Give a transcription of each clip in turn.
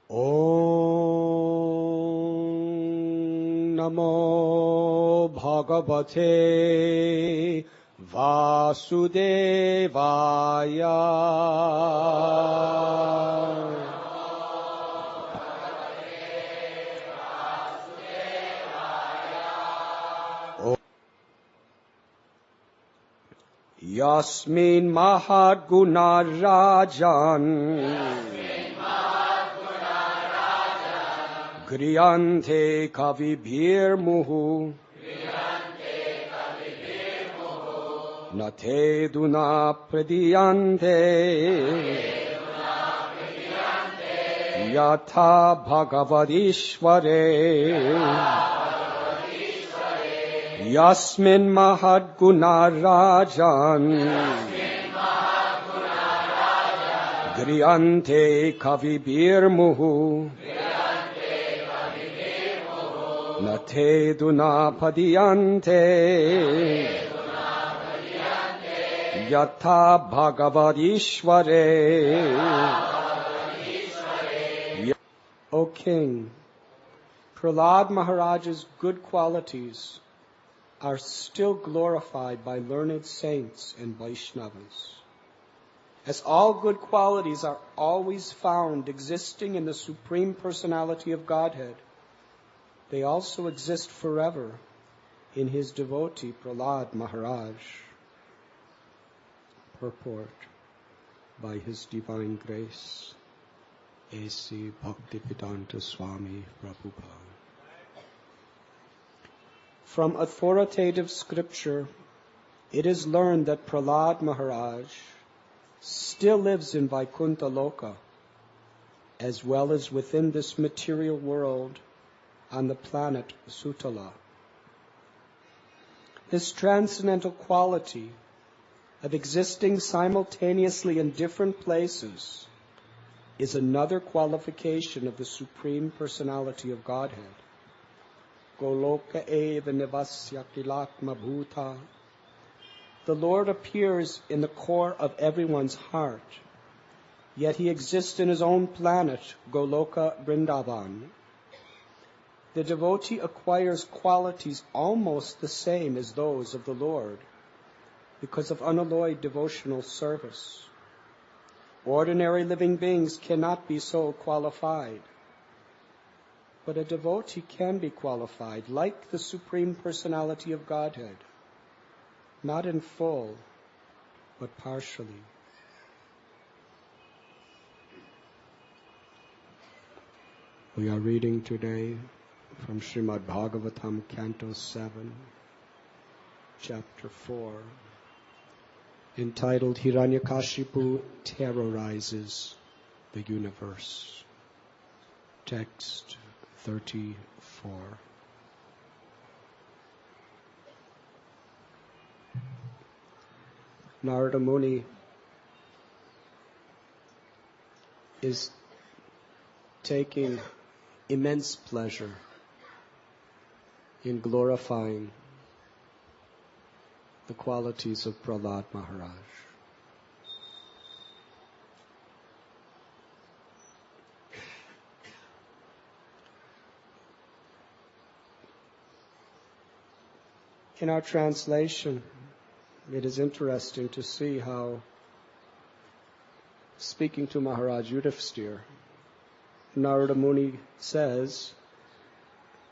Om Namo Bhagavate Vasudevaya. Yasmin Mahad Guna Rajan Griyante Kavibhir Muhu Nate Duna Pradiyante Yatha Bhagavadishvare Yasmin Mahad Guna Rajan Griyante Kavibhir Muhu Nate Duna Padiyante Yatha Bhagavadishvare. O King, Prahlad Maharaj's good qualities are still glorified by learned saints and Vaishnavas. As all good qualities are always found existing in the Supreme Personality of Godhead, they also exist forever in his devotee Prahlad Maharaj. Purport by His Divine Grace, A.C. Bhaktivedanta Swami Prabhupada. From authoritative scripture, it is learned that Prahlad Maharaj still lives in Vaikuntha Loka, as well as within this material world on the planet Sutala. This transcendental quality of existing simultaneously in different places is another qualification of the Supreme Personality of Godhead. Goloka eva nivasya kilatma bhuta. The Lord appears in the core of everyone's heart, yet he exists in his own planet, Goloka Vrindavan. The devotee acquires qualities almost the same as those of the Lord because of unalloyed devotional service. Ordinary living beings cannot be so qualified, but a devotee can be qualified like the Supreme Personality of Godhead, not in full, but partially. We are reading today from Srimad Bhagavatam, Canto 7, Chapter 4, entitled Hiranyakashipu Terrorizes the Universe. Text 34. Narada Muni is taking immense pleasure in glorifying the qualities of Prahlad Maharaj. In our translation, it is interesting to see how, speaking to Maharaj Yudhishthira, Narada Muni says,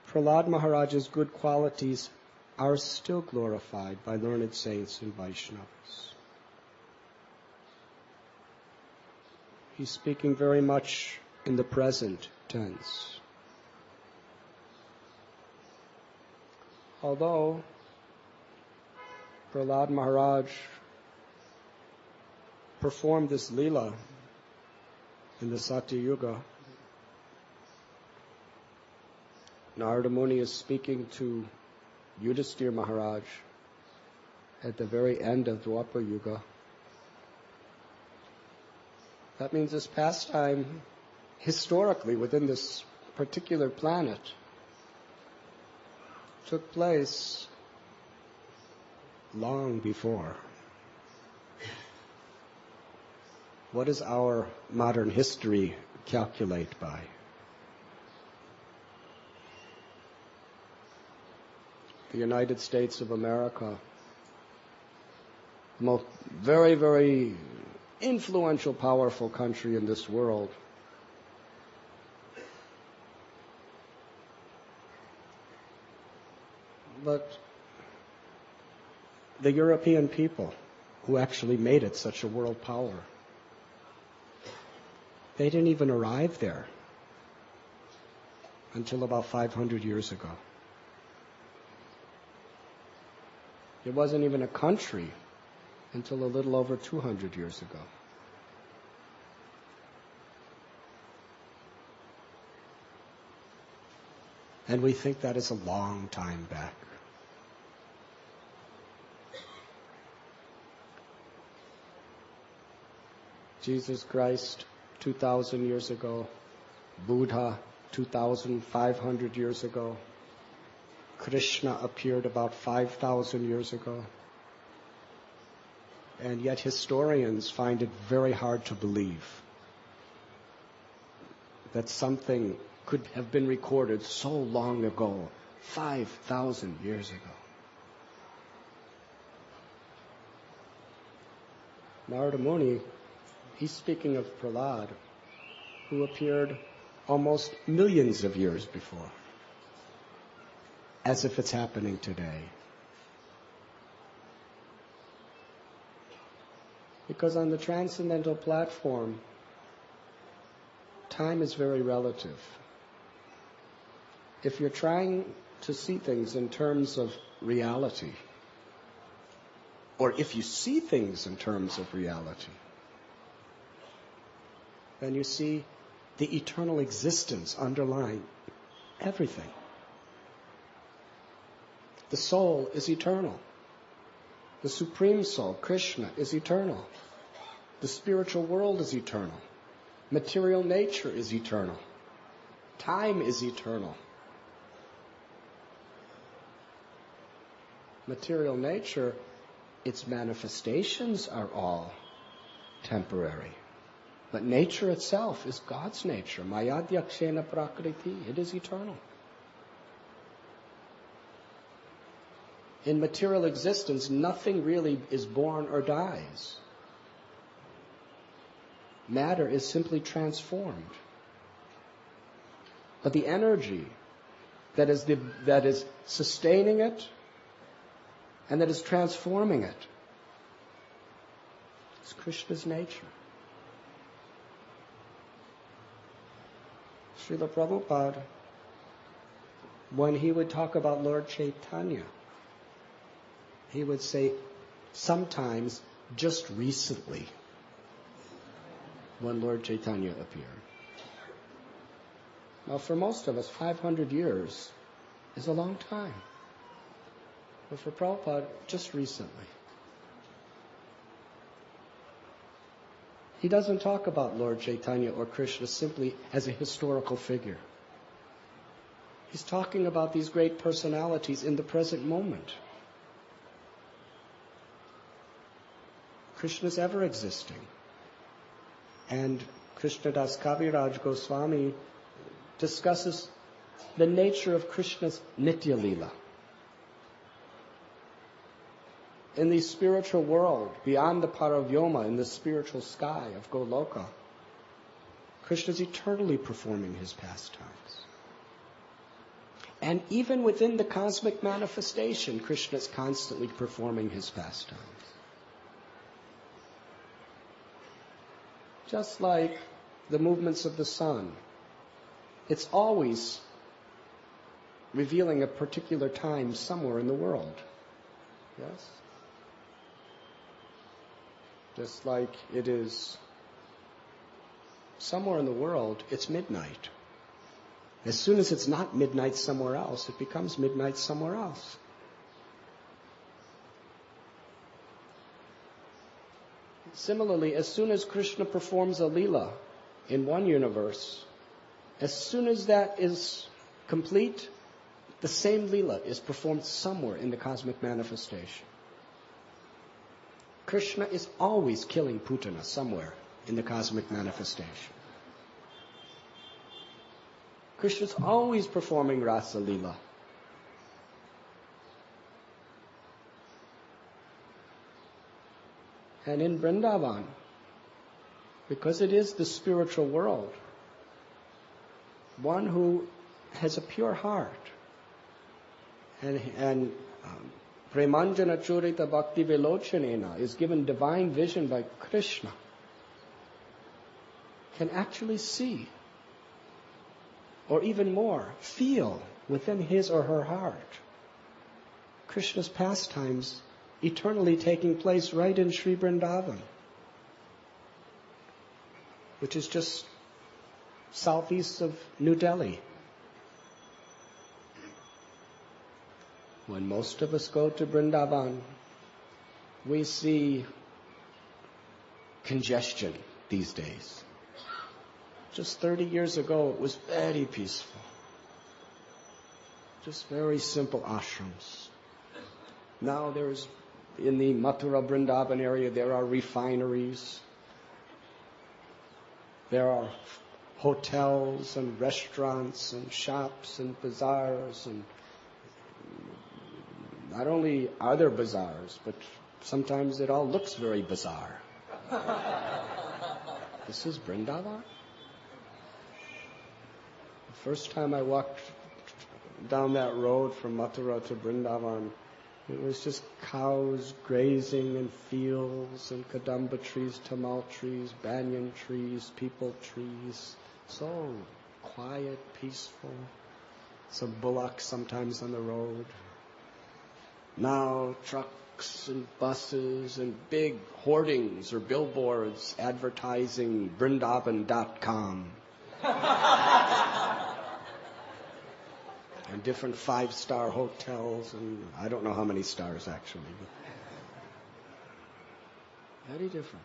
Prahlad Maharaj's good qualities are still glorified by learned saints and Vaishnavas. He's speaking very much in the present tense. Although Prahlad Maharaj performed this lila in the Satya Yuga, Narada Muni is speaking to Yudhishthira Maharaj at the very end of Dwapar Yuga. That means this pastime, historically within this particular planet, took place long before. What does our modern history calculate by? the United States of America, the most very, very influential, powerful country in this world, but the European people who actually made it such a world power, they didn't even arrive there until about 500 years ago. It wasn't even a country until a little over 200 years ago. And we think that is a long time back. Jesus Christ, 2,000 years ago. Buddha, 2,500 years ago. Krishna appeared about 5,000 years ago. And yet historians find it very hard to believe that something could have been recorded so long ago, 5,000 years ago. Narada Muni, he's speaking of Prahlad, who appeared almost millions of years before, as if it's happening today. Because on the transcendental platform, time is very relative. If you're trying to see things in terms of reality, or if you see things in terms of reality, then you see the eternal existence underlying everything. The soul is eternal. The Supreme Soul, Krishna, is eternal. The spiritual world is eternal. Material nature is eternal. Time is eternal. Material nature, its manifestations are all temporary. But nature itself is God's nature. Mayadhyakshena prakriti. It is eternal. In material existence, nothing really is born or dies. Matter is simply transformed. But the energy that is sustaining it and that is transforming it is Krishna's nature. Srila Prabhupada, when he would talk about Lord Chaitanya, he would say, sometimes just recently, when Lord Chaitanya appeared. Now, for most of us, 500 years is a long time. But for Prabhupada, just recently. He doesn't talk about Lord Chaitanya or Krishna simply as a historical figure. He's talking about these great personalities in the present moment. Krishna is ever existing. And Krishnadas Kaviraj Goswami discusses the nature of Krishna's Nitya Leela. In the spiritual world, beyond the Paravyoma, in the spiritual sky of Goloka, Krishna is eternally performing his pastimes. And even within the cosmic manifestation, Krishna is constantly performing his pastimes. Just like the movements of the sun, it's always revealing a particular time somewhere in the world. Yes? Just like it is somewhere in the world, it's midnight. As soon as it's not midnight somewhere else, it becomes midnight somewhere else. Similarly, as soon as Krishna performs a Leela in one universe, as soon as that is complete, the same Leela is performed somewhere in the cosmic manifestation. Krishna is always killing Putana somewhere in the cosmic manifestation. Krishna is always performing Rasa Leela. And in Vrindavan, because it is the spiritual world, one who has a pure heart and Premanjana Churita Bhakti Vilochanena is given divine vision by Krishna, can actually see, or even more, feel within his or her heart Krishna's pastimes eternally taking place right in Sri Vrindavan, which is just southeast of New Delhi. When most of us go to Vrindavan, we see congestion these days. Just 30 years ago, it was very peaceful. Just very simple ashrams. Now there's, in the Mathura Vrindavan area, there are refineries. There are hotels and restaurants and shops and bazaars, and not only are there bazaars, but sometimes it all looks very bizarre. This is Vrindavan? The first time I walked down that road from Mathura to Vrindavan, it was just cows grazing in fields and kadamba trees, tamal trees, banyan trees, peepal trees. So quiet, peaceful. Some bullocks sometimes on the road. Now trucks and buses and big hoardings or billboards advertising Vrindavan.com. And different 5-star hotels, and I don't know how many stars actually. But very different.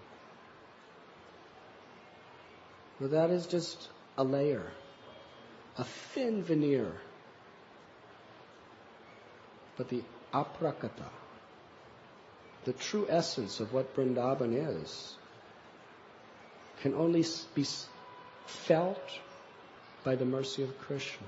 Well, that is just a layer, a thin veneer. But the aprakata, the true essence of what Vrindavan is, can only be felt by the mercy of Krishna.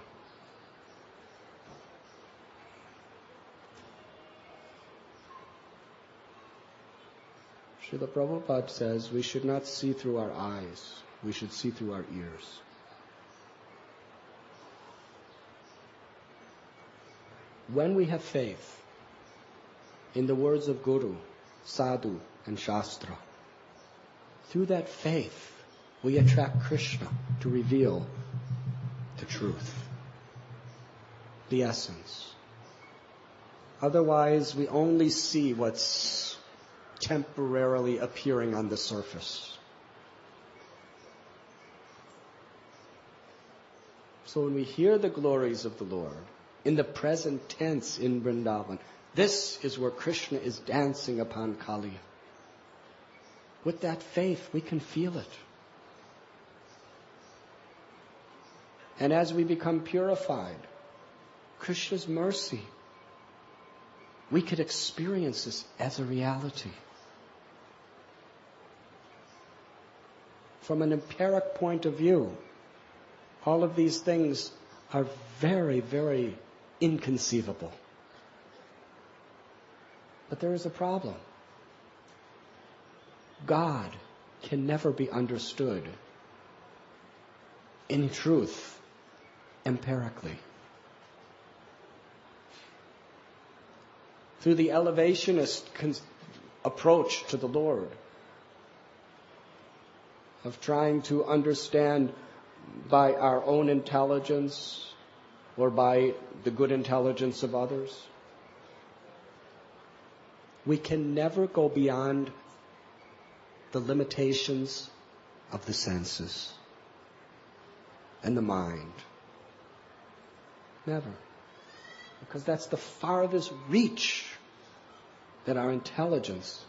Srila Prabhupada says we should not see through our eyes, we should see through our ears. When we have faith in the words of Guru, Sadhu, and Shastra, through that faith we attract Krishna to reveal the truth, the essence. Otherwise, we only see what's temporarily appearing on the surface. So when we hear the glories of the Lord, in the present tense in Vrindavan, this is where Krishna is dancing upon Kali. With that faith, we can feel it. And as we become purified, Krishna's mercy, we could experience this as a reality. From an empiric point of view, all of these things are very, very inconceivable. But there is a problem. God can never be understood in truth empirically. Through the elevationist approach to the Lord, of trying to understand by our own intelligence or by the good intelligence of others, we can never go beyond the limitations of the senses and the mind. Never. Because that's the farthest reach that our intelligence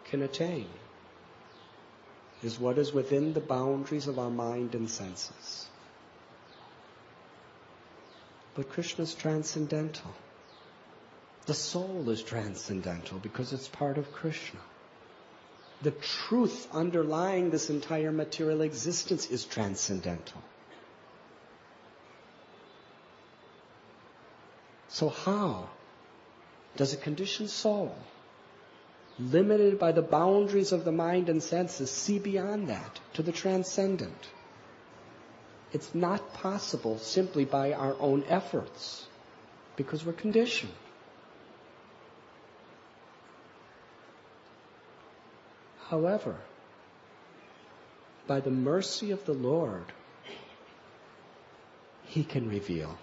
can attain, is what is within the boundaries of our mind and senses. But Krishna is transcendental. The soul is transcendental because it's part of Krishna. The truth underlying this entire material existence is transcendental. So how does a conditioned soul limited by the boundaries of the mind and senses, see beyond that to the transcendent. It's not possible simply by our own efforts, because we're conditioned. However, by the mercy of the Lord, He can reveal.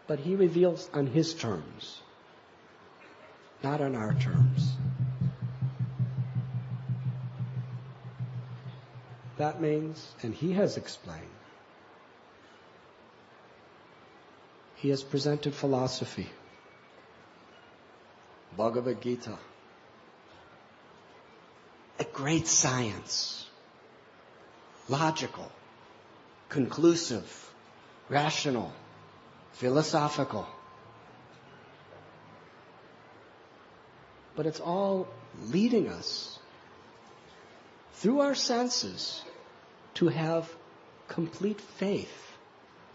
But He reveals on His terms, not on our terms. That means, and He has explained, He has presented philosophy, Bhagavad Gita, a great science, logical, conclusive, rational, philosophical. But it's all leading us through our senses to have complete faith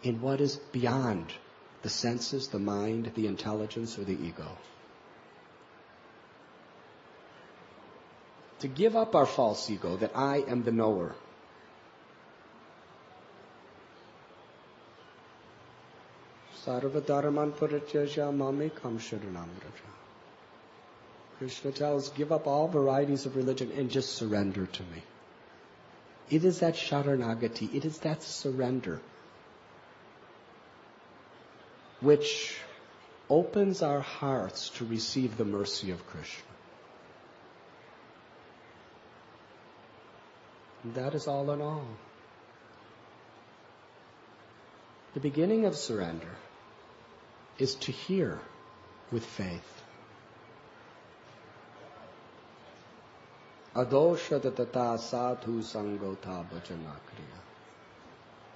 in what is beyond the senses, the mind, the intelligence, or the ego. To give up our false ego that I am the knower. Sarva dharman parityajya mamekam sharanam vraja. Krishna tells, give up all varieties of religion and just surrender to me. It is that sharanagati, it is that surrender which opens our hearts to receive the mercy of Krishna. And that is all in all. The beginning of surrender is to hear with faith. Adosha tatata sadhu sangota bhajanakriya.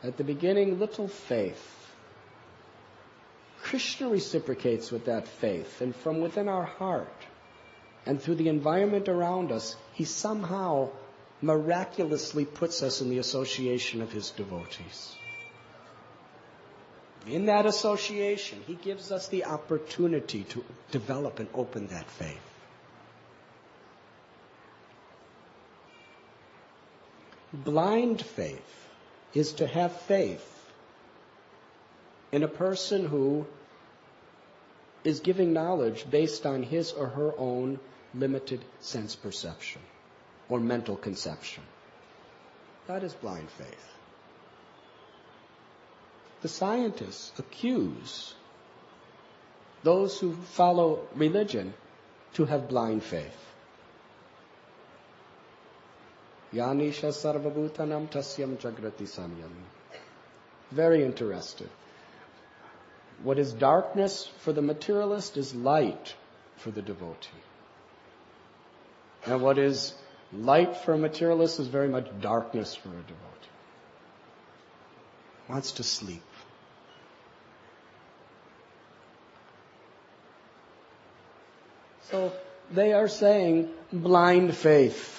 At the beginning, little faith. Krishna reciprocates with that faith, and from within our heart and through the environment around us, He somehow miraculously puts us in the association of His devotees. In that association, He gives us the opportunity to develop and open that faith. Blind faith is to have faith in a person who is giving knowledge based on his or her own limited sense perception or mental conception. That is blind faith. The scientists accuse those who follow religion to have blind faith. Yanisha sarvabhutanam tasyam jagrati samyam. Very interested. What is darkness for the materialist is light for the devotee. And what is light for a materialist is very much darkness for a devotee. Wants to sleep. So they are saying blind faith.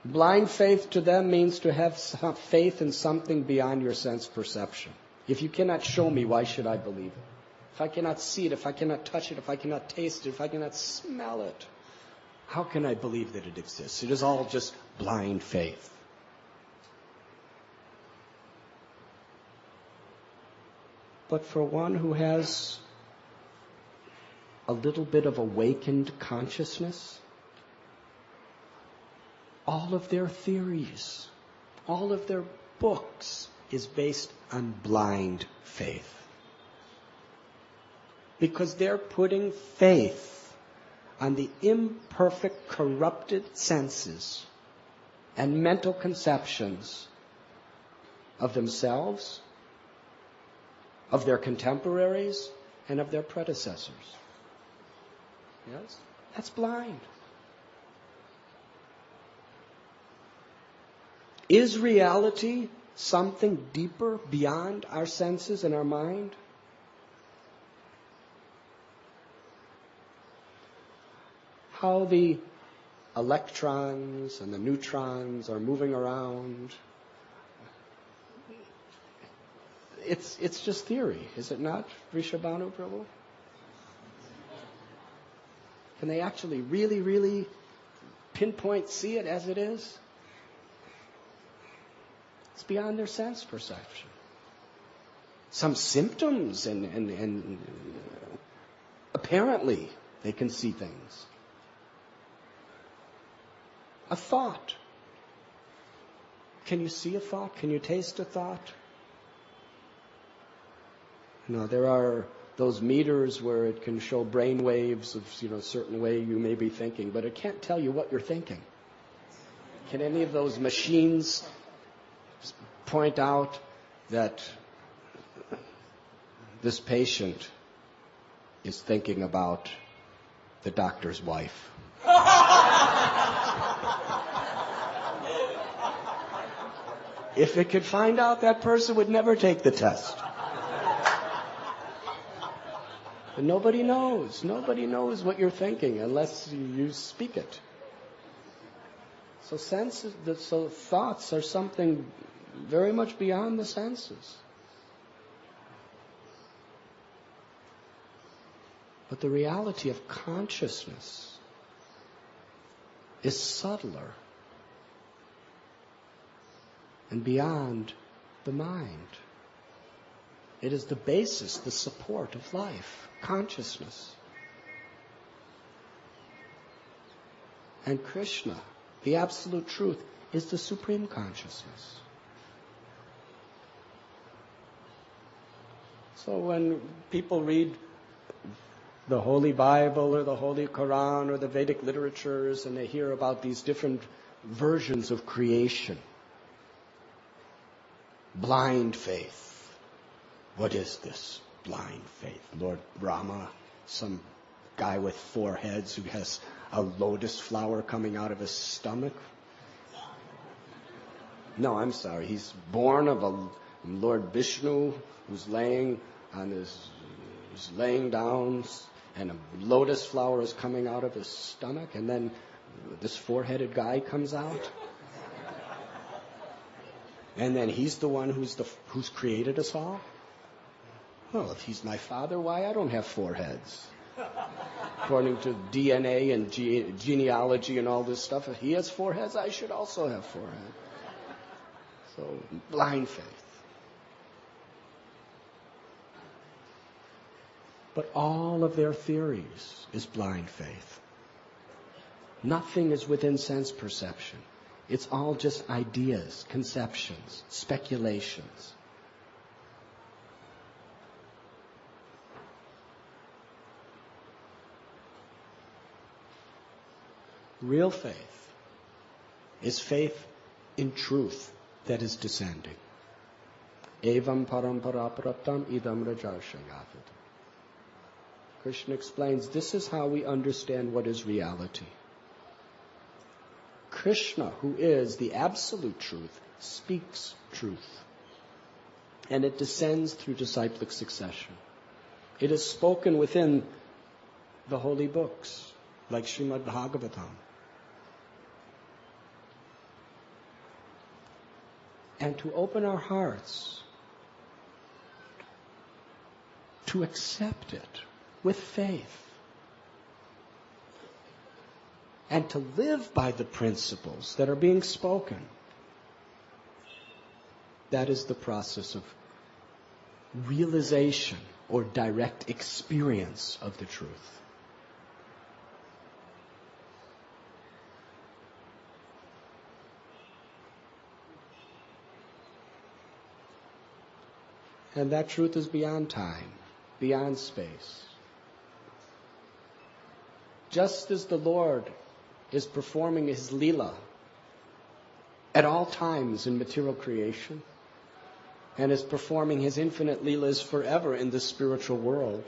Blind faith to them means to have faith in something beyond your sense perception. If you cannot show me, why should I believe it? If I cannot see it, if I cannot touch it, if I cannot taste it, if I cannot smell it, how can I believe that it exists? It is all just blind faith. But for one who has a little bit of awakened consciousness, all of their theories, all of their books is based on blind faith. Because they're putting faith on the imperfect, corrupted senses and mental conceptions of themselves, of their contemporaries, and of their predecessors. Yes? That's blind. Is reality something deeper beyond our senses and our mind? How the electrons and the neutrons are moving around. It's just theory, is it not, Rishabhanu Prabhu? Can they actually really, really pinpoint, see it as it is? It's beyond their sense perception. Some symptoms and apparently they can see things. A thought. Can you see a thought? Can you taste a thought? No, there are those meters where it can show brain waves of, a certain way you may be thinking, but it can't tell you what you're thinking. Can any of those machines point out that this patient is thinking about the doctor's wife? If it could find out, that person would never take the test. But nobody knows. Nobody knows what you're thinking unless you speak it. So thoughts are something very much beyond the senses. But the reality of consciousness is subtler and beyond the mind. It is the basis, the support of life, consciousness. And Krishna, the absolute truth, is the supreme consciousness. So when people read the Holy Bible or the Holy Quran or the Vedic literatures and they hear about these different versions of creation, blind faith. What is this blind faith? Lord Brahma, some guy with 4 heads who has a lotus flower coming out of his stomach? No, I'm sorry. He's born of a Lord Vishnu who's laying down, and a lotus flower is coming out of his stomach, and then this 4-headed guy comes out. And then he's the one who's created us all? Well, if he's my father, why I don't have 4 heads? According to DNA and genealogy and all this stuff, if he has 4 heads, I should also have 4 heads. So, blind faith. But all of their theories is blind faith. Nothing is within sense perception. It's all just ideas, conceptions, speculations. Real faith is faith in truth that is descending. Evam parampara praptam idam rajarshayavit. Krishna explains this is how we understand what is reality. Krishna, who is the absolute truth, speaks truth. And it descends through disciplic succession. It is spoken within the holy books, like Srimad Bhagavatam. And to open our hearts to accept it with faith. And to live by the principles that are being spoken. That is the process of realization or direct experience of the truth. And that truth is beyond time, beyond space. Just as the Lord is performing His Leela at all times in material creation, and is performing His infinite Leelas forever in the spiritual world.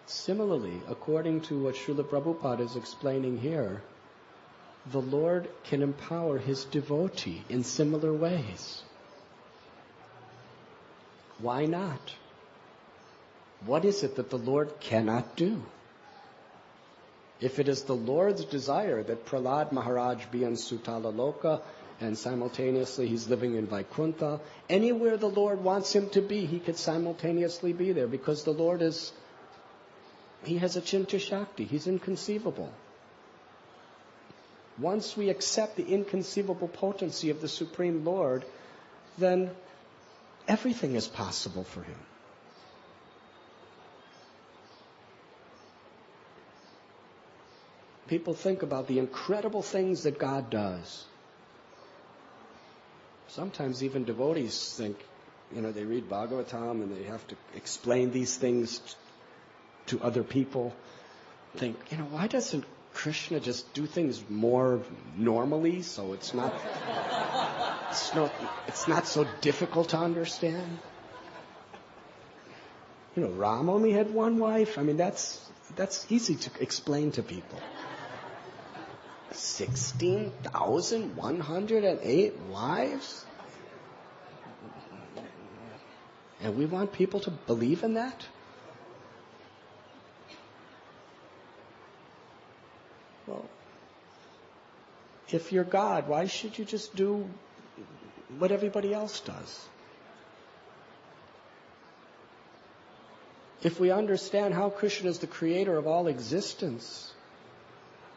Similarly, according to what Srila Prabhupada is explaining here, the Lord can empower His devotee in similar ways. Why not? What is it that the Lord cannot do? If it is the Lord's desire that Prahlad Maharaj be in Sutala Loka and simultaneously he's living in Vaikuntha, anywhere the Lord wants him to be, he could simultaneously be there because the Lord is He has Achinta Shakti. He's inconceivable. Once we accept the inconceivable potency of the Supreme Lord, then everything is possible for him. People think about the incredible things that God does. Sometimes even devotees think, they read Bhagavatam and they have to explain these things to other people. Think, why doesn't Krishna just do things more normally so it's not so difficult to understand? Ram only had one wife. That's easy to explain to people. 16,108 wives? And we want people to believe in that? Well, if you're God, why should you just do what everybody else does? If we understand how Krishna is the creator of all existence,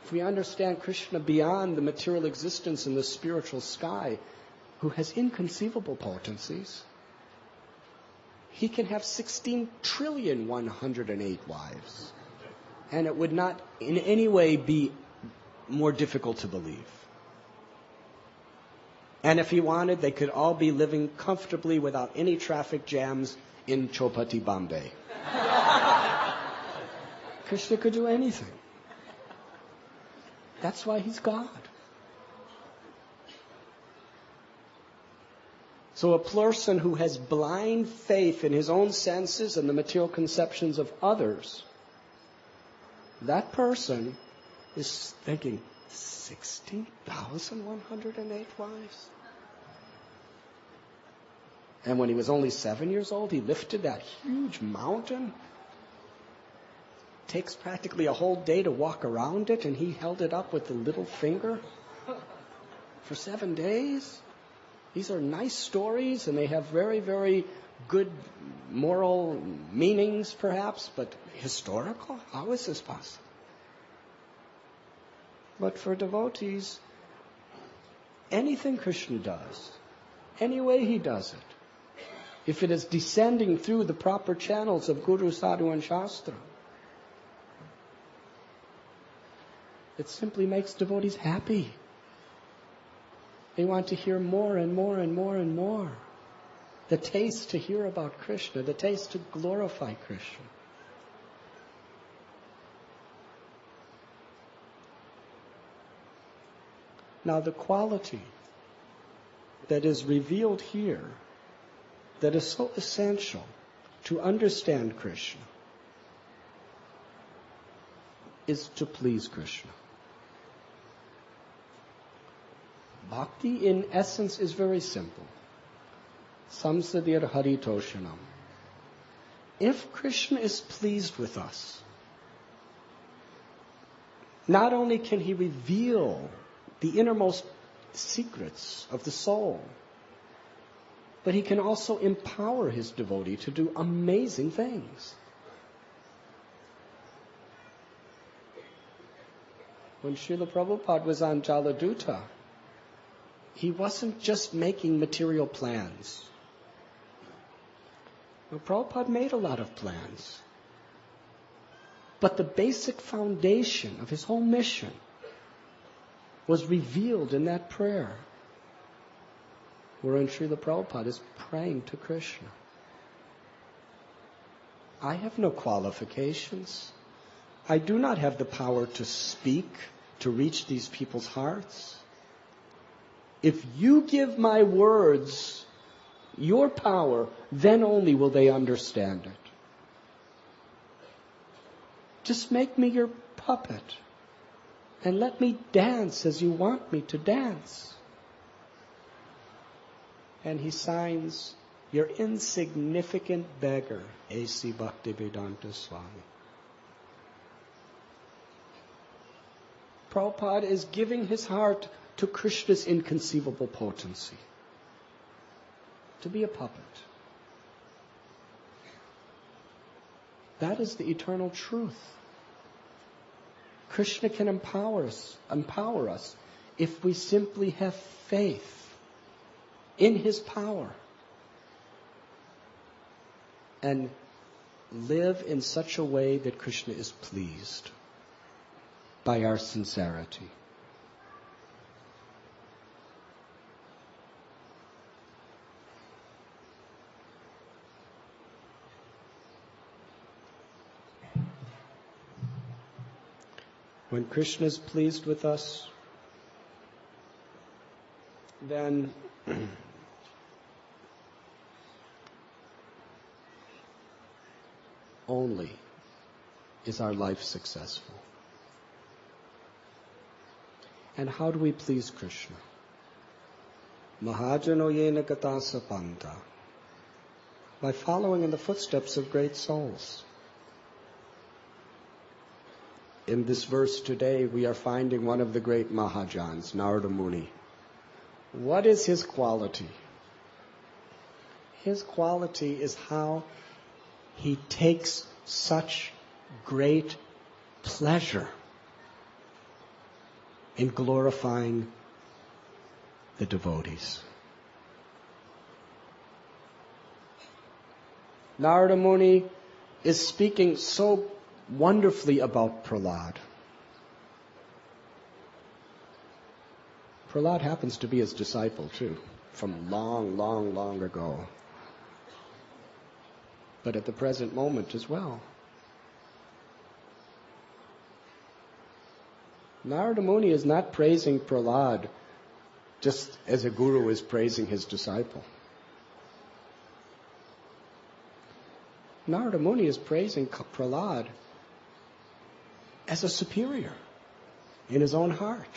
if we understand Krishna beyond the material existence in the spiritual sky, who has inconceivable potencies, he can have 16,108 wives. And it would not in any way be more difficult to believe. And if he wanted, they could all be living comfortably without any traffic jams in Chopati, Bombay. Krishna could do anything. That's why he's God. So a person who has blind faith in his own senses and the material conceptions of others, that person is thinking, 16,108 wives? And when he was only 7 years old, he lifted that huge mountain. Takes practically a whole day to walk around it, and he held it up with the little finger for 7 days. These are nice stories, and they have very, very good moral meanings, perhaps, but historical? How is this possible? But for devotees, anything Krishna does, any way he does it, if it is descending through the proper channels of Guru, Sadhu, and Shastra, it simply makes devotees happy. They want to hear more and more and more and more. The taste to hear about Krishna, the taste to glorify Krishna. Now the quality that is revealed here, that is so essential to understand Krishna, is to please Krishna. Bhakti in essence is very simple. Samsadir haritoshanam. If Krishna is pleased with us, not only can he reveal the innermost secrets of the soul, but he can also empower his devotee to do amazing things. When Srila Prabhupada was on Jaladuta, he wasn't just making material plans. Well, Prabhupada made a lot of plans. But the basic foundation of his whole mission was revealed in that prayer, wherein Srila Prabhupada is praying to Krishna. I have no qualifications. I do not have the power to speak, to reach these people's hearts. If you give my words your power, then only will they understand it. Just make me your puppet and let me dance as you want me to dance. And he signs, your insignificant beggar, A.C. Bhaktivedanta Swami. Prabhupada is giving his heart to Krishna's inconceivable potency. To be a puppet. That is the eternal truth. Krishna can empower us if we simply have faith in His power and live in such a way that Krishna is pleased by our sincerity. When Krishna is pleased with us, then only is our life successful. And how do we please Krishna? Mahajano yena katasa panta. By following in the footsteps of great souls. In this verse today, we are finding one of the great Mahajans, Narada Muni. What is his quality? His quality is how he takes such great pleasure in glorifying the devotees. Narada Muni is speaking so wonderfully about Prahlad. Prahlad happens to be his disciple too, from long, long, long ago. But at the present moment as well. Narada Muni is not praising Prahlad just as a guru is praising his disciple. Narada Muni is praising Prahlad as a superior in his own heart.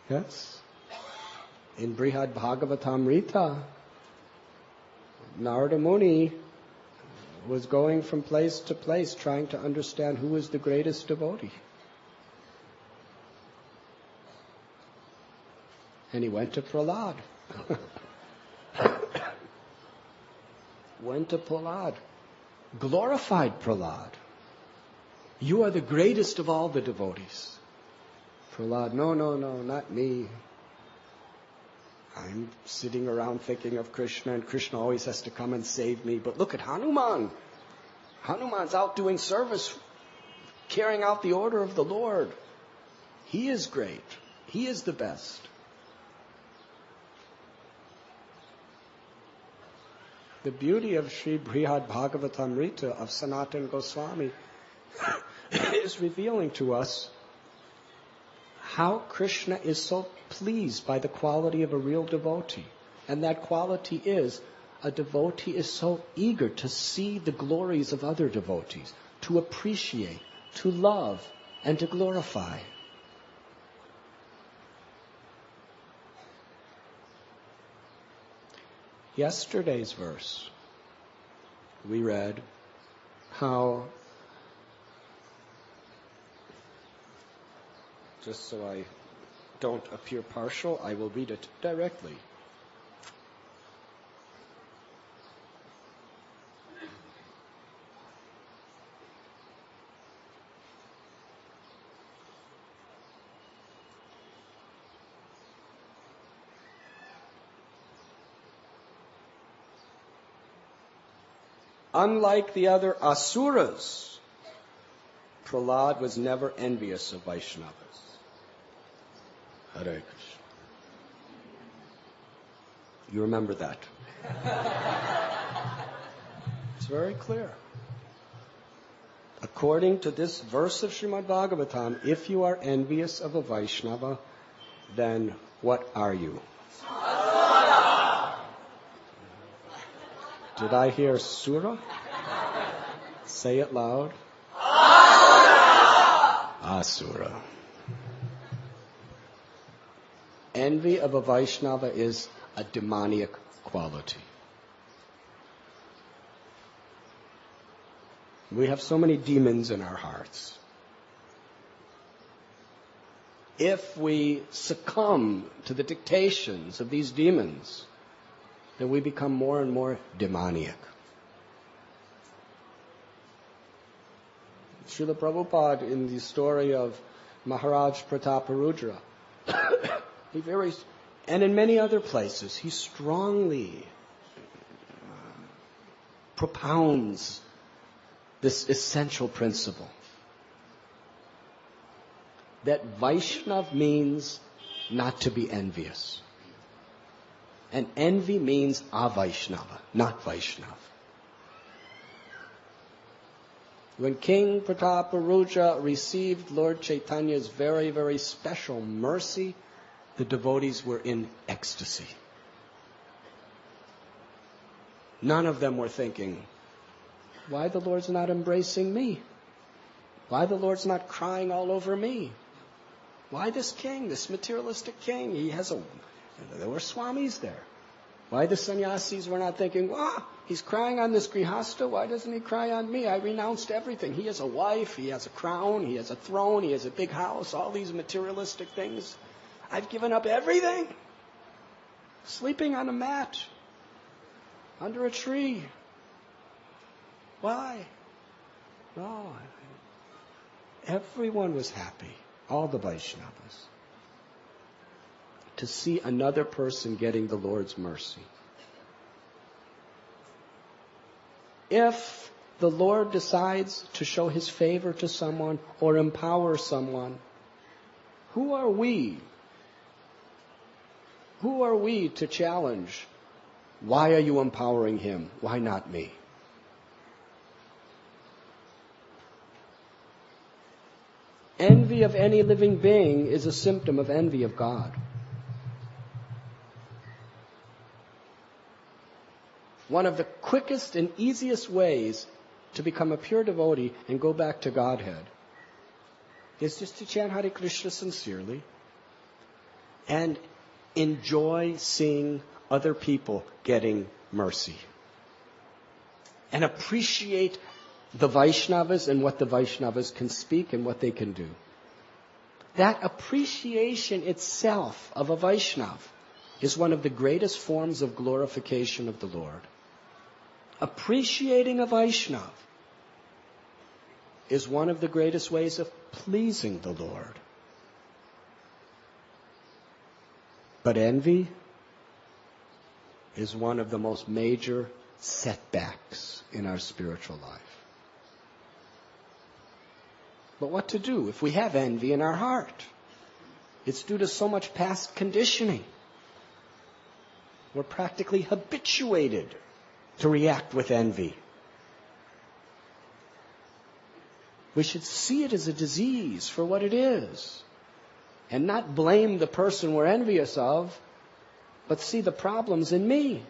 Yes? In Brihad Bhagavatamrita, Narada Muni was going from place to place trying to understand who was the greatest devotee. And he went to Prahlad. Went to Prahlad. Glorified Prahlad. You are the greatest of all the devotees. Prahlad, no, not me. I'm sitting around thinking of Krishna, and Krishna always has to come and save me. But look at Hanuman. Hanuman's out doing service, carrying out the order of the Lord. He is great. He is the best. The beauty of Sri Brihad Bhagavatamrita of Sanatana Goswami is revealing to us how Krishna is so pleased by the quality of a real devotee. And that quality is, a devotee is so eager to see the glories of other devotees, to appreciate, to love, and to glorify. Yesterday's verse, we read how, just so I don't appear partial, I will read it directly. Unlike the other asuras, Prahlad was never envious of Vaishnavas. Hare Krishna. You remember that? It's very clear. According to this verse of Srimad Bhagavatam, if you are envious of a Vaishnava, then what are you? Did I hear Sura? Say it loud. Asura. Envy of a Vaishnava is a demoniac quality. We have so many demons in our hearts. If we succumb to the dictations of these demons, then we become more and more demoniac. Srila Prabhupada, in the story of Maharaj Prataparudra, and in many other places, he strongly propounds this essential principle that Vaishnav means not to be envious. And envy means avaishnava, not Vaishnav. When King Prataparudra received Lord Chaitanya's very, very special mercy, the devotees were in ecstasy. None of them were thinking, why the Lord's not embracing me? Why the Lord's not crying all over me? Why this king, this materialistic king? There were swamis there. Why the sannyasis were not thinking, wow, he's crying on this grihasta, why doesn't he cry on me? I renounced everything. He has a wife, he has a crown, he has a throne, he has a big house, all these materialistic things. I've given up everything. Sleeping on a mat, under a tree. Why? No. Everyone was happy, all the Vaishnavas, to see another person getting the Lord's mercy. If the Lord decides to show His favor to someone or empower someone, who are we? Who are we to challenge? Why are you empowering him? Why not me? Envy of any living being is a symptom of envy of God. One of the quickest and easiest ways to become a pure devotee and go back to Godhead is just to chant Hare Krishna sincerely and enjoy seeing other people getting mercy. And appreciate the Vaishnavas and what the Vaishnavas can speak and what they can do. That appreciation itself of a Vaishnava is one of the greatest forms of glorification of the Lord. Appreciating a Vaishnava is one of the greatest ways of pleasing the Lord. But envy is one of the most major setbacks in our spiritual life. But what to do if we have envy in our heart? It's due to so much past conditioning. We're practically habituated to react with envy. We should see it as a disease for what it is, and not blame the person we're envious of, but see the problems in me.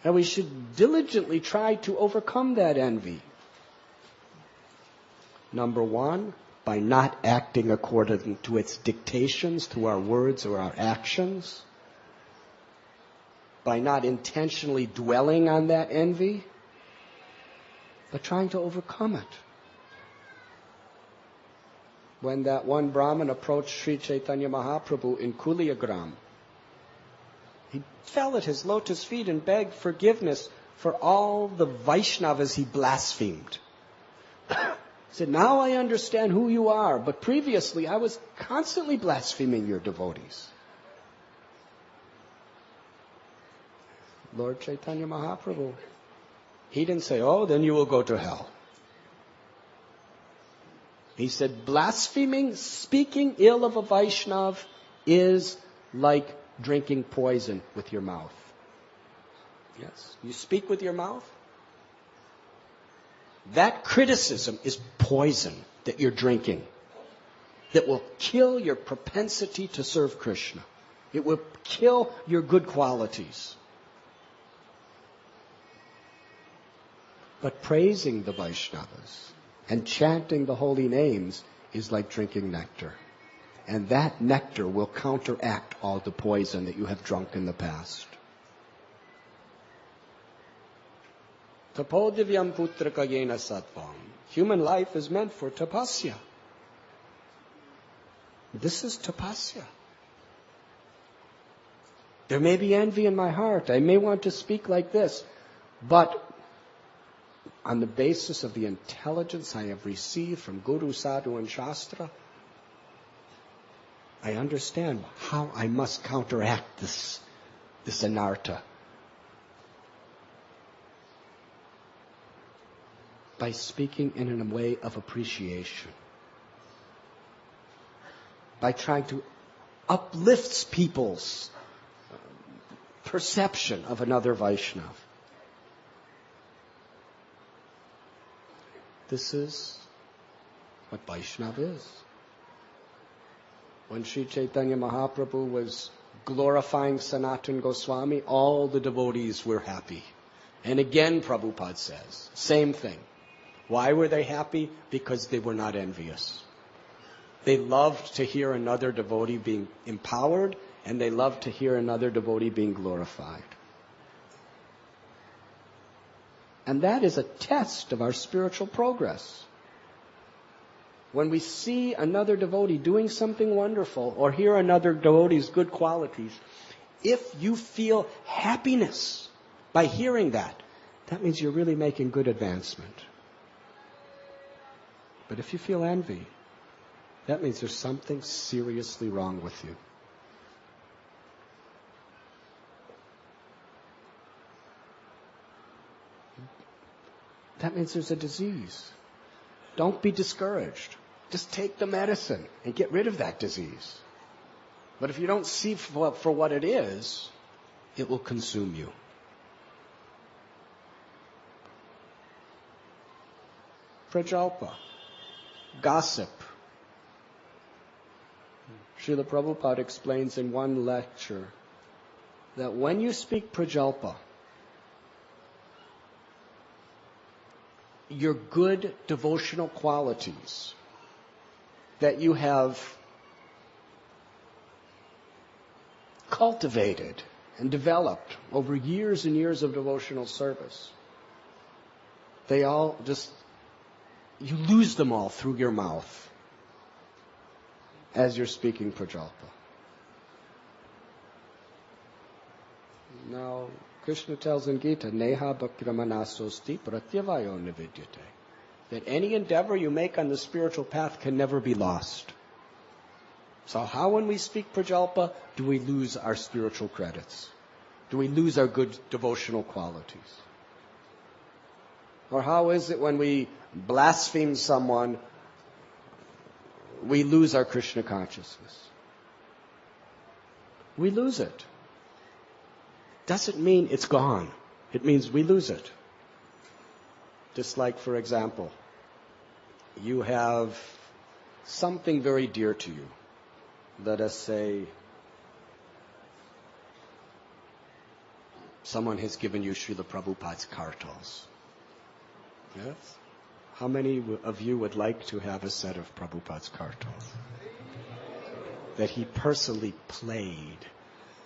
And we should diligently try to overcome that envy. Number one, by not acting according to its dictations through our words or our actions. By not intentionally dwelling on that envy, but trying to overcome it. When that one Brahmin approached Sri Chaitanya Mahaprabhu in Kuliagram, he fell at his lotus feet and begged forgiveness for all the Vaishnavas he blasphemed. He said, now I understand who you are, but previously I was constantly blaspheming your devotees. Lord Chaitanya Mahaprabhu, he didn't say, oh, then you will go to hell. He said, blaspheming, speaking ill of a Vaishnava is like drinking poison with your mouth. Yes, you speak with your mouth. That criticism is poison that you're drinking that will kill your propensity to serve Krishna. It will kill your good qualities. But praising the Vaishnavas and chanting the holy names is like drinking nectar. And that nectar will counteract all the poison that you have drunk in the past. Tapodivyam putraka yena sattvam. Human life is meant for tapasya. This is tapasya. There may be envy in my heart. I may want to speak like this. But on the basis of the intelligence I have received from Guru, Sadhu, and Shastra, I understand how I must counteract this anartha. By speaking in a way of appreciation. By trying to uplift people's perception of another Vaishnava. This is what Vaishnava is. When Sri Chaitanya Mahaprabhu was glorifying Sanatana Goswami, all the devotees were happy. And again, Prabhupada says, same thing. Why were they happy? Because they were not envious. They loved to hear another devotee being empowered, and they loved to hear another devotee being glorified. And that is a test of our spiritual progress. When we see another devotee doing something wonderful, or hear another devotee's good qualities, if you feel happiness by hearing that, that means you're really making good advancement. But if you feel envy, that means there's something seriously wrong with you. That means there's a disease. Don't be discouraged. Just take the medicine and get rid of that disease. But if you don't see for what it is, it will consume you. Prajalpa. Gossip. Srila Prabhupada explains in one lecture that when you speak prajalpa, your good devotional qualities that you have cultivated and developed over years and years of devotional service, they all just, you lose them all through your mouth as you're speaking prajalpa. Now, Krishna tells in Gita, Neha bhakramanasosti pratyavayo nividyate, that any endeavor you make on the spiritual path can never be lost. So how, when we speak prajalpa, do we lose our spiritual credits? Do we lose our good devotional qualities? Or how is it when we blaspheme someone, we lose our Krishna consciousness? We lose it. Doesn't mean it's gone. It means we lose it. Just like, for example, you have something very dear to you. Let us say someone has given you Srila Prabhupada's kartals. Yes? How many of you would like to have a set of Prabhupada's kartals that he personally played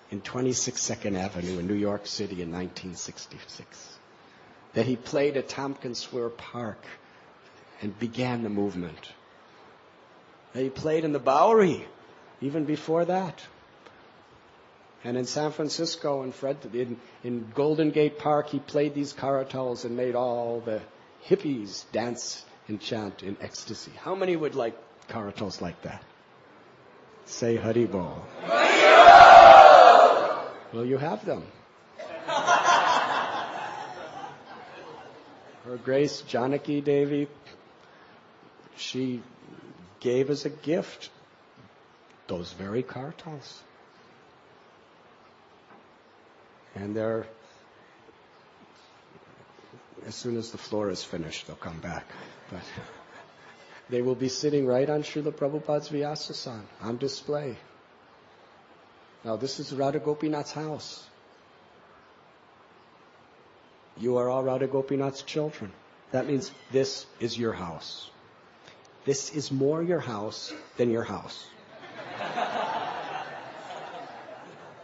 in 26th Avenue in New York City in 1966? That he played at Tompkins Square Park and began the movement. That he played in the Bowery even before that. And in San Francisco, in Golden Gate Park, he played these karatals and made all the hippies dance and chant in ecstasy. How many would like karatals like that? Say Hari Bol. Well, you have them. Her Grace Janaki Devi, she gave as a gift those very kartals. And they're, as soon as the floor is finished, they'll come back. But they will be sitting right on Srila Prabhupada's Vyasasana, on display. Now, this is Radha Gopinath's house. You are all Radha Gopinath's children. That means this is your house. This is more your house than your house.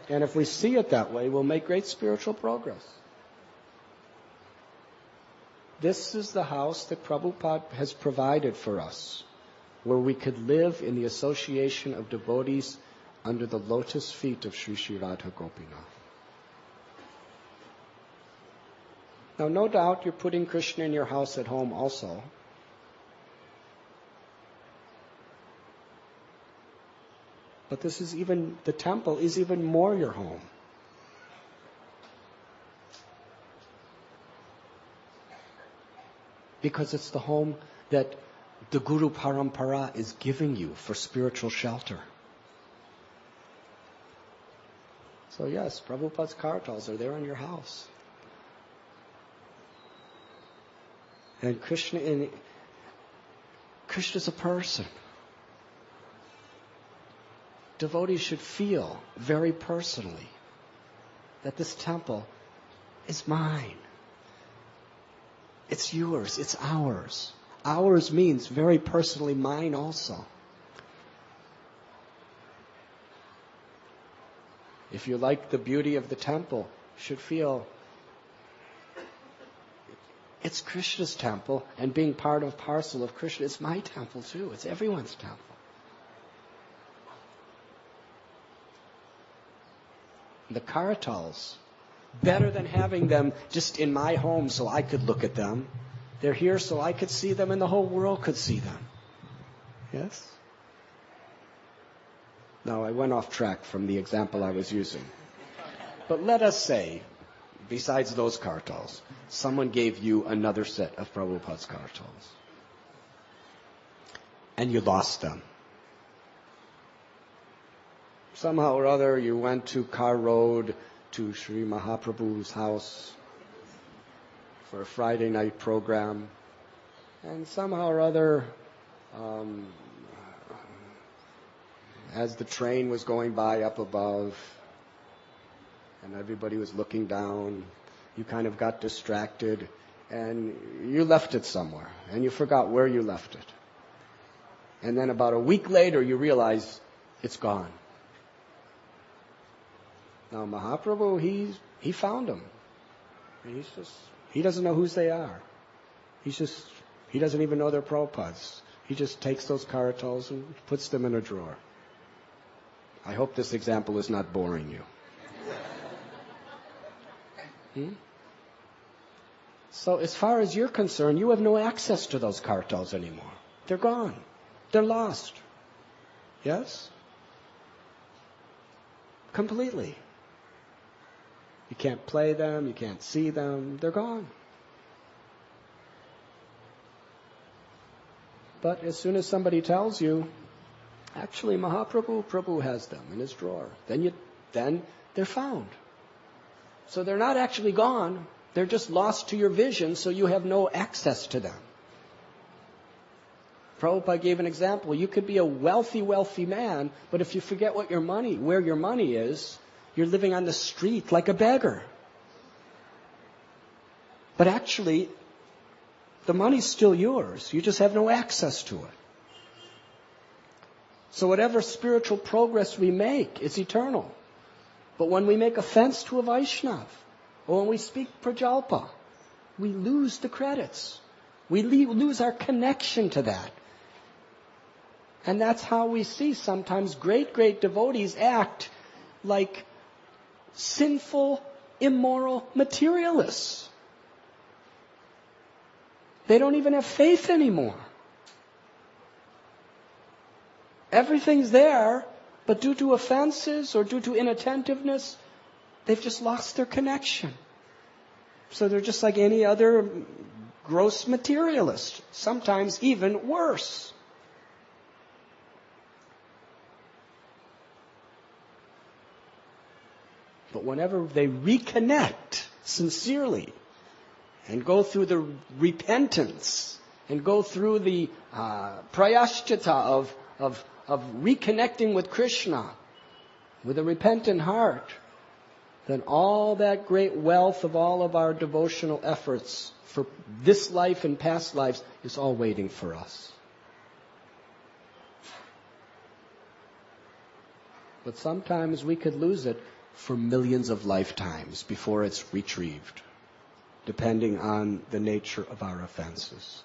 And if we see it that way, we'll make great spiritual progress. This is the house that Prabhupada has provided for us, where we could live in the association of devotees under the lotus feet of Sri Sri Radha Gopinath. Now, no doubt you're putting Krishna in your house at home also. But the temple is even more your home. Because it's the home that the Guru Parampara is giving you for spiritual shelter. So yes, Prabhupada's kartals are there in your house. And Krishna's a person. Devotees should feel very personally that this temple is mine. It's yours, it's ours. Ours means very personally mine also. If you like the beauty of the temple, you should feel it's Krishna's temple, and being part of parcel of Krishna, it's my temple too. It's everyone's temple. The karatals, better than having them just in my home so I could look at them. They're here so I could see them and the whole world could see them. Yes? Now, I went off track from the example I was using. But let us say, besides those kartals, someone gave you another set of Prabhupada's kartals. And you lost them. Somehow or other, you went to Car Road to Sri Mahaprabhu's house for a Friday night program. And somehow or other, as the train was going by up above, and everybody was looking down, you kind of got distracted, and you left it somewhere, and you forgot where you left it. And then about a week later, you realize it's gone. Now, Mahaprabhu, he found them. He doesn't know whose they are. He doesn't even know they're Prabhupada's. He just takes those karatals and puts them in a drawer. I hope this example is not boring you. So as far as you're concerned, you have no access to those kartals anymore. They're gone. They're lost. Yes? Completely. You can't play them, you can't see them, they're gone. But as soon as somebody tells you, actually Prabhu has them in his drawer, then they're found. So they're not actually gone, they're just lost to your vision, so you have no access to them. Prabhupada gave an example. You could be a wealthy man, but if you forget where your money is, you're living on the street like a beggar. But actually, the money's still yours. You just have no access to it. So whatever spiritual progress we make is eternal. But when we make offense to a Vaishnav, or when we speak prajalpa, we lose the credits. We lose our connection to that. And that's how we see sometimes great devotees act like sinful, immoral materialists. They don't even have faith anymore. Everything's there, but due to offenses or due to inattentiveness, they've just lost their connection. So they're just like any other gross materialist, sometimes even worse. But whenever they reconnect sincerely and go through the repentance and go through the prayashchita of reconnecting with Krishna with a repentant heart, then all that great wealth of all of our devotional efforts for this life and past lives is all waiting for us. But sometimes we could lose it for millions of lifetimes before it's retrieved, depending on the nature of our offenses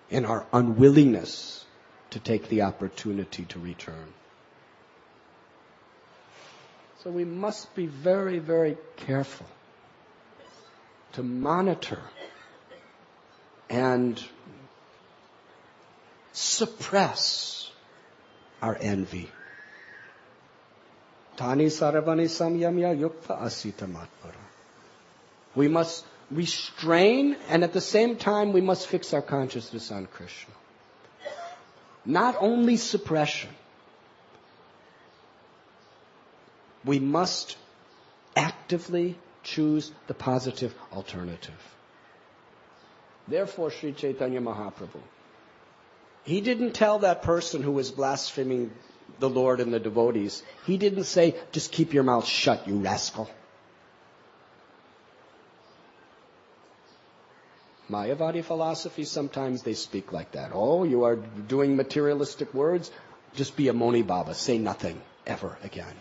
and our unwillingness to take the opportunity to return. So we must be very, very careful to monitor and suppress our envy. Tani saravani samyamya yukta asita matpara. We must restrain, and at the same time we must fix our consciousness on Krishna. Not only suppression. We must actively choose the positive alternative. Therefore, Sri Chaitanya Mahaprabhu, he didn't tell that person who was blaspheming the Lord and the devotees, he didn't say, just keep your mouth shut, you rascal. Mayavadi philosophy, sometimes they speak like that. Oh, you are doing materialistic words? Just be a Moni Baba. Say nothing ever again.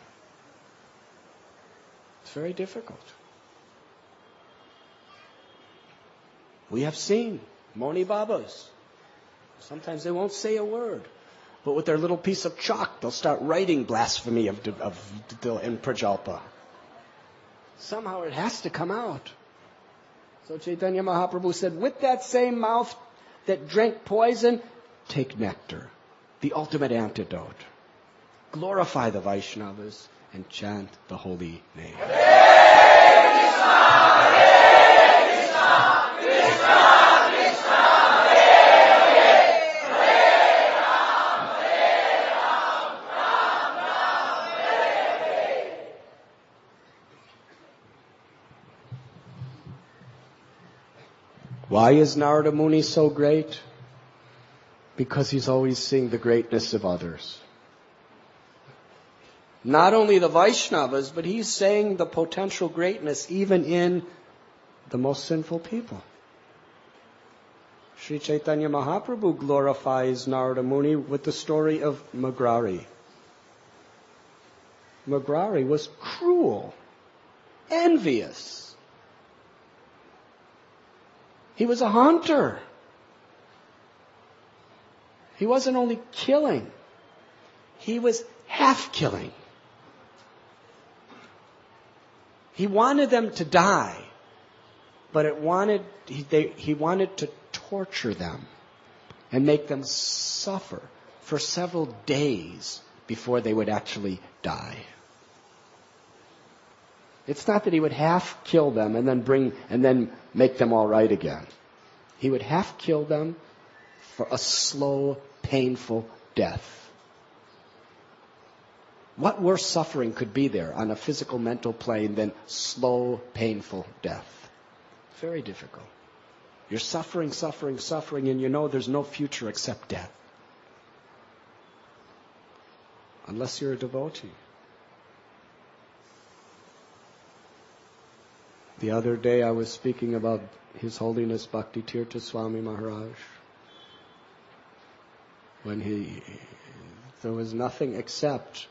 It's very difficult. We have seen Moni Babas. Sometimes they won't say a word. But with their little piece of chalk, they'll start writing blasphemy in Prajalpa. Somehow it has to come out. So Chaitanya Mahaprabhu said, with that same mouth that drank poison, take nectar, the ultimate antidote. Glorify the Vaishnavas and chant the holy name. Why is Narada Muni so great? Because he's always seeing the greatness of others. Not only the Vaishnavas, but he's saying the potential greatness even in the most sinful people. Sri Chaitanya Mahaprabhu glorifies Narada Muni with the story of Magrari. Magrari was cruel, envious. He was a hunter. He wasn't only killing, he was half killing. He wanted them to die, but he wanted to torture them and make them suffer for several days before they would actually die. It's not that he would half kill them and then make them all right again. He would half kill them for a slow, painful death. What worse suffering could be there on a physical, mental plane than slow, painful death? Very difficult. You're suffering, and you know there's no future except death. Unless you're a devotee. The other day I was speaking about His Holiness Bhakti Tirtha Swami Maharaj. When there was nothing except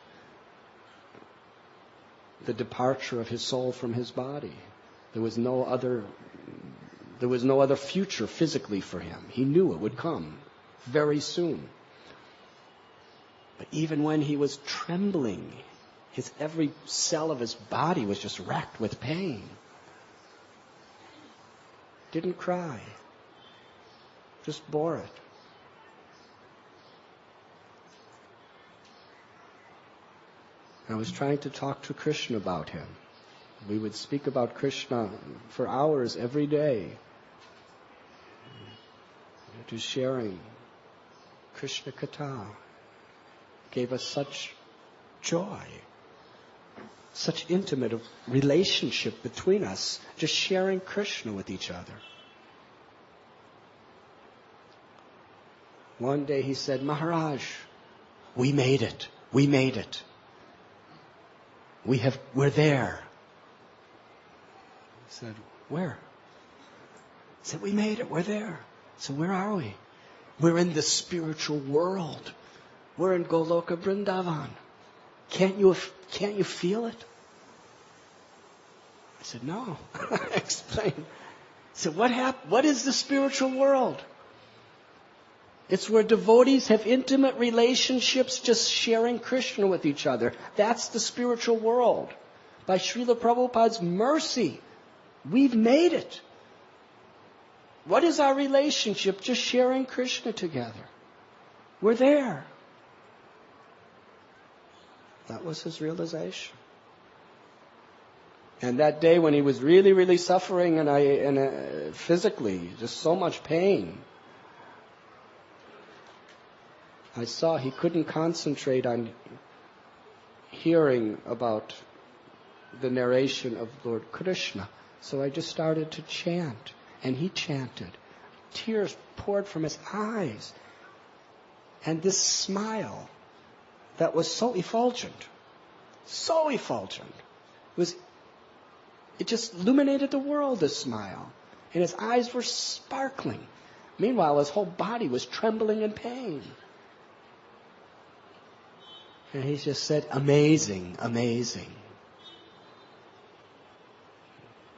the departure of his soul from his body. There was no other future physically for him. He knew it would come very soon. But even when he was trembling, every cell of his body was just racked with pain. Didn't cry. Just bore it. I was trying to talk to Krishna about him. We would speak about Krishna for hours every day. Just sharing Krishna Katha gave us such joy, such intimate relationship between us, just sharing Krishna with each other. One day he said, Maharaj, we made it. We made it. We're there. I said, where? He said, we made it. We're there. So where are we? We're in the spiritual world. We're in Goloka Vrindavan. Can't you feel it? I said, no. Explain. He said, what is the spiritual world? It's where devotees have intimate relationships just sharing Krishna with each other. That's the spiritual world. By Srila Prabhupada's mercy, we've made it. What is our relationship? Just sharing Krishna together. We're there. That was his realization. And that day when he was really, really suffering and physically, just so much pain, I saw he couldn't concentrate on hearing about the narration of Lord Krishna. So I just started to chant. And he chanted. Tears poured from his eyes. And this smile that was so effulgent, it just illuminated the world, this smile. And his eyes were sparkling. Meanwhile, his whole body was trembling in pain. And he just said, amazing, amazing.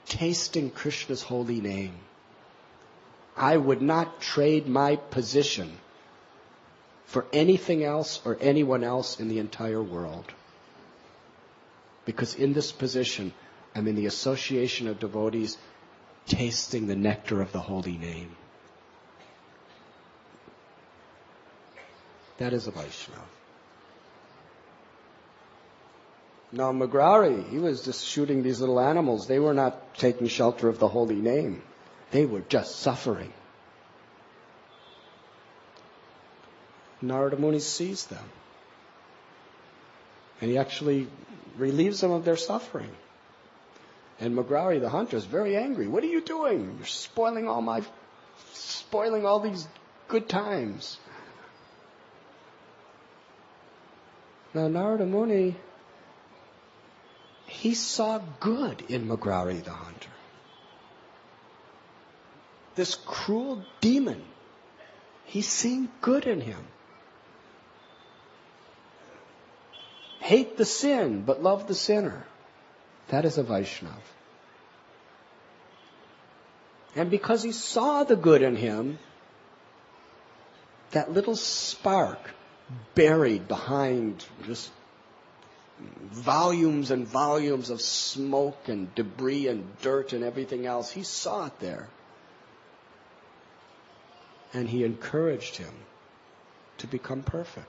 Tasting Krishna's holy name. I would not trade my position for anything else or anyone else in the entire world. Because in this position, I'm in the association of devotees tasting the nectar of the holy name. That is a Vaishnava. Now Mugrari, he was just shooting these little animals. They were not taking shelter of the holy name. They were just suffering. Narada Muni sees them. And he actually relieves them of their suffering. And Mugrari, the hunter, is very angry. What are you doing? You're spoiling all these good times. Now Narada Muni, he saw good in Mugrari, the hunter. This cruel demon, he's seeing good in him. Hate the sin, but love the sinner. That is a Vaishnava. And because he saw the good in him, that little spark buried behind just volumes and volumes of smoke and debris and dirt and everything else, he saw it there. And he encouraged him to become perfect.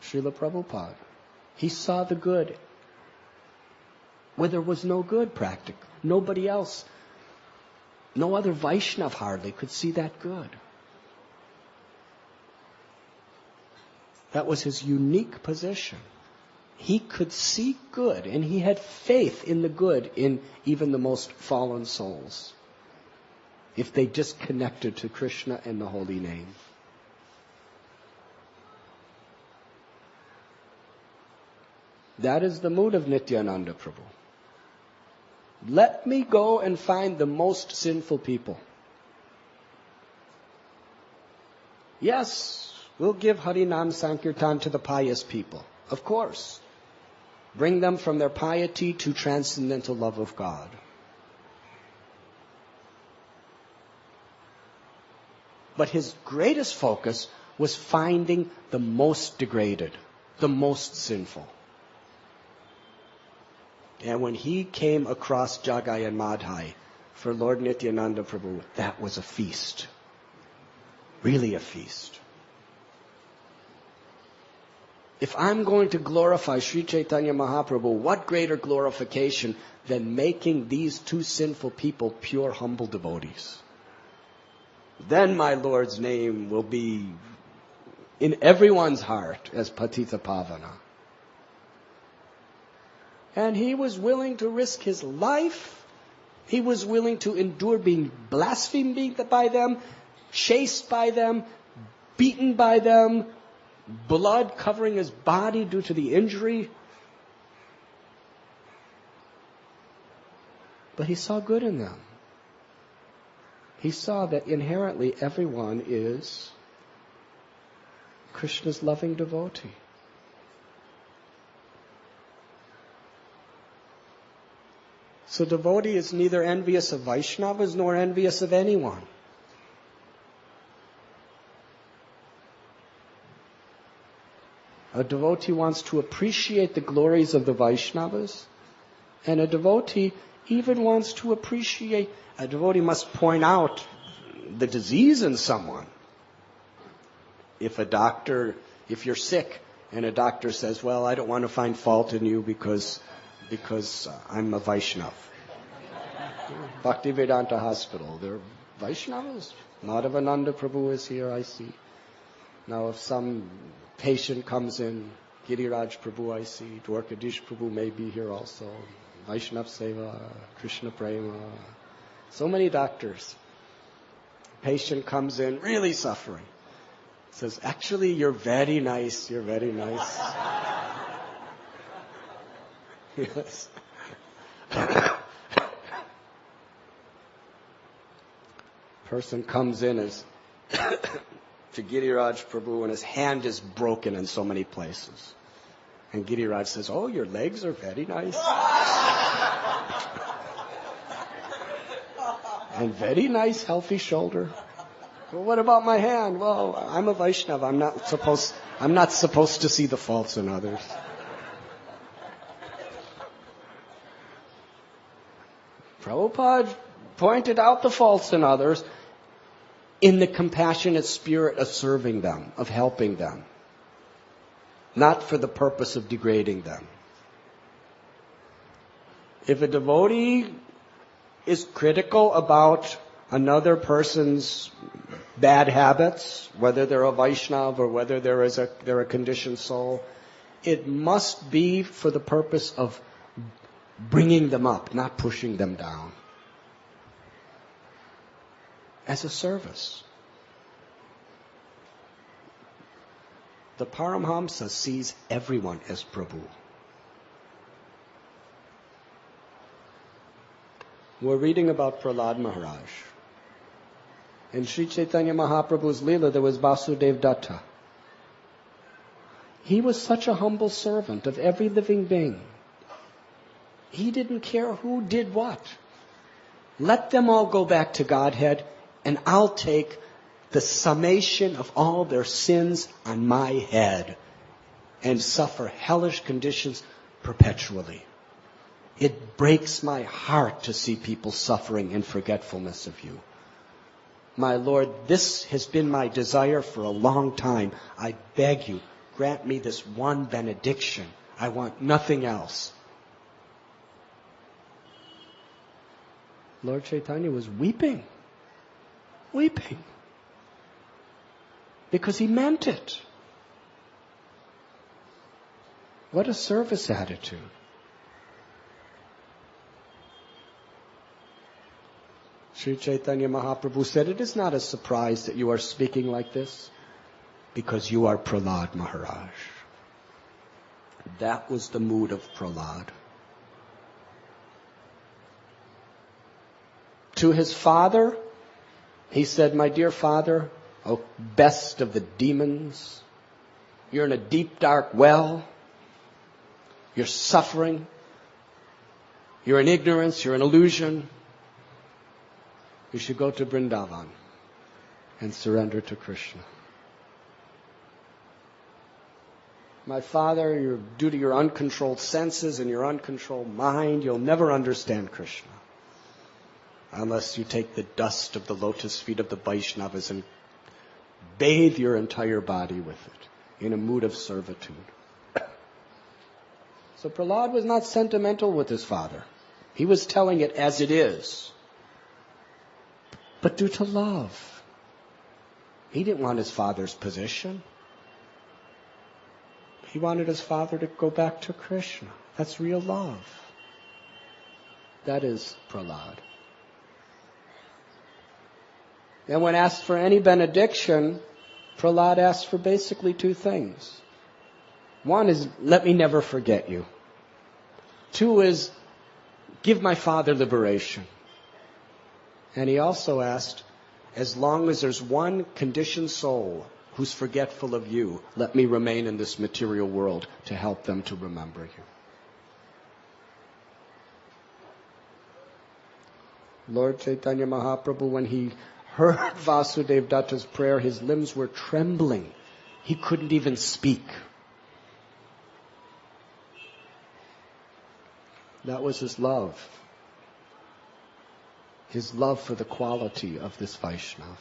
Srila Prabhupada, he saw the good where there was no good practically. Nobody else, no other Vaishnava hardly could see that good. That was his unique position. He could see good, and he had faith in the good in even the most fallen souls, if they just connected to Krishna and the holy name. That is the mood of Nityananda Prabhu. Let me go and find the most sinful people. Yes, we'll give Harinam Sankirtan to the pious people, of course. Bring them from their piety to transcendental love of God. But his greatest focus was finding the most degraded, the most sinful. And when he came across Jagai and Madhai for Lord Nityananda Prabhu, that was a feast. Really a feast. If I'm going to glorify Sri Chaitanya Mahaprabhu, what greater glorification than making these two sinful people pure, humble devotees? Then my Lord's name will be in everyone's heart as Patita Pavana. And he was willing to risk his life. He was willing to endure being blasphemed by them, chased by them, beaten by them, blood covering his body due to the injury. But he saw good in them. He saw that inherently everyone is Krishna's loving devotee. So devotee is neither envious of Vaishnavas nor envious of anyone. A devotee wants to appreciate the glories of the Vaishnavas, and a devotee even wants to appreciate. A devotee must point out the disease in someone. If you're sick and a doctor says, well, I don't want to find fault in you because I'm a Vaishnav. Bhaktivedanta Hospital, they're Vaishnavas. Madhavananda Prabhu is here, I see. Now if some patient comes in, Giriraj Prabhu I see, Dwarkadish Prabhu may be here also, Vaishnav Seva, Krishna Prema, so many doctors. Patient comes in, really suffering. Says, actually, you're very nice. Yes. Person comes in as to Giriraj Prabhu and his hand is broken in so many places. And Giriraj says, oh, your legs are very nice. And very nice, healthy shoulder. Well, what about my hand? Well, I'm a Vaishnava. I'm not supposed to see the faults in others. Prabhupada pointed out the faults in others in the compassionate spirit of serving them, of helping them, not for the purpose of degrading them. If a devotee is critical about another person's bad habits, whether they're a Vaishnava or whether they're a conditioned soul, it must be for the purpose of bringing them up, not pushing them down. As a service. The Paramhamsa sees everyone as Prabhu. We're reading about Prahlad Maharaj. In Sri Chaitanya Mahaprabhu's Leela, there was Vasudev Datta. He was such a humble servant of every living being. He didn't care who did what. Let them all go back to Godhead, and I'll take the summation of all their sins on my head and suffer hellish conditions perpetually. It breaks my heart to see people suffering in forgetfulness of you. My Lord, this has been my desire for a long time. I beg you, grant me this one benediction. I want nothing else. Lord Chaitanya was weeping. Because he meant it. What a service attitude. Sri Chaitanya Mahaprabhu said, it is not a surprise that you are speaking like this, because you are Prahlad Maharaj. That was the mood of Prahlad. To his father, he said, my dear father, O best of the demons, you're in a deep, dark well. You're suffering. You're in ignorance. You're in illusion. You should go to Vrindavan and surrender to Krishna. My father, due to your uncontrolled senses and your uncontrolled mind, you'll never understand Krishna unless you take the dust of the lotus feet of the Vaishnavas and bathe your entire body with it in a mood of servitude. So Prahlad was not sentimental with his father. He was telling it as it is. But due to love. He didn't want his father's position. He wanted his father to go back to Krishna. That's real love. That is Prahlad. And when asked for any benediction, Prahlad asked for basically two things. One is, let me never forget you. Two is, give my father liberation. And he also asked, as long as there's one conditioned soul who's forgetful of you, let me remain in this material world to help them to remember you. Lord Chaitanya Mahaprabhu, when he heard Vasudev Datta's prayer, his limbs were trembling. He couldn't even speak. That was his love. his love for the quality of this Vaishnava.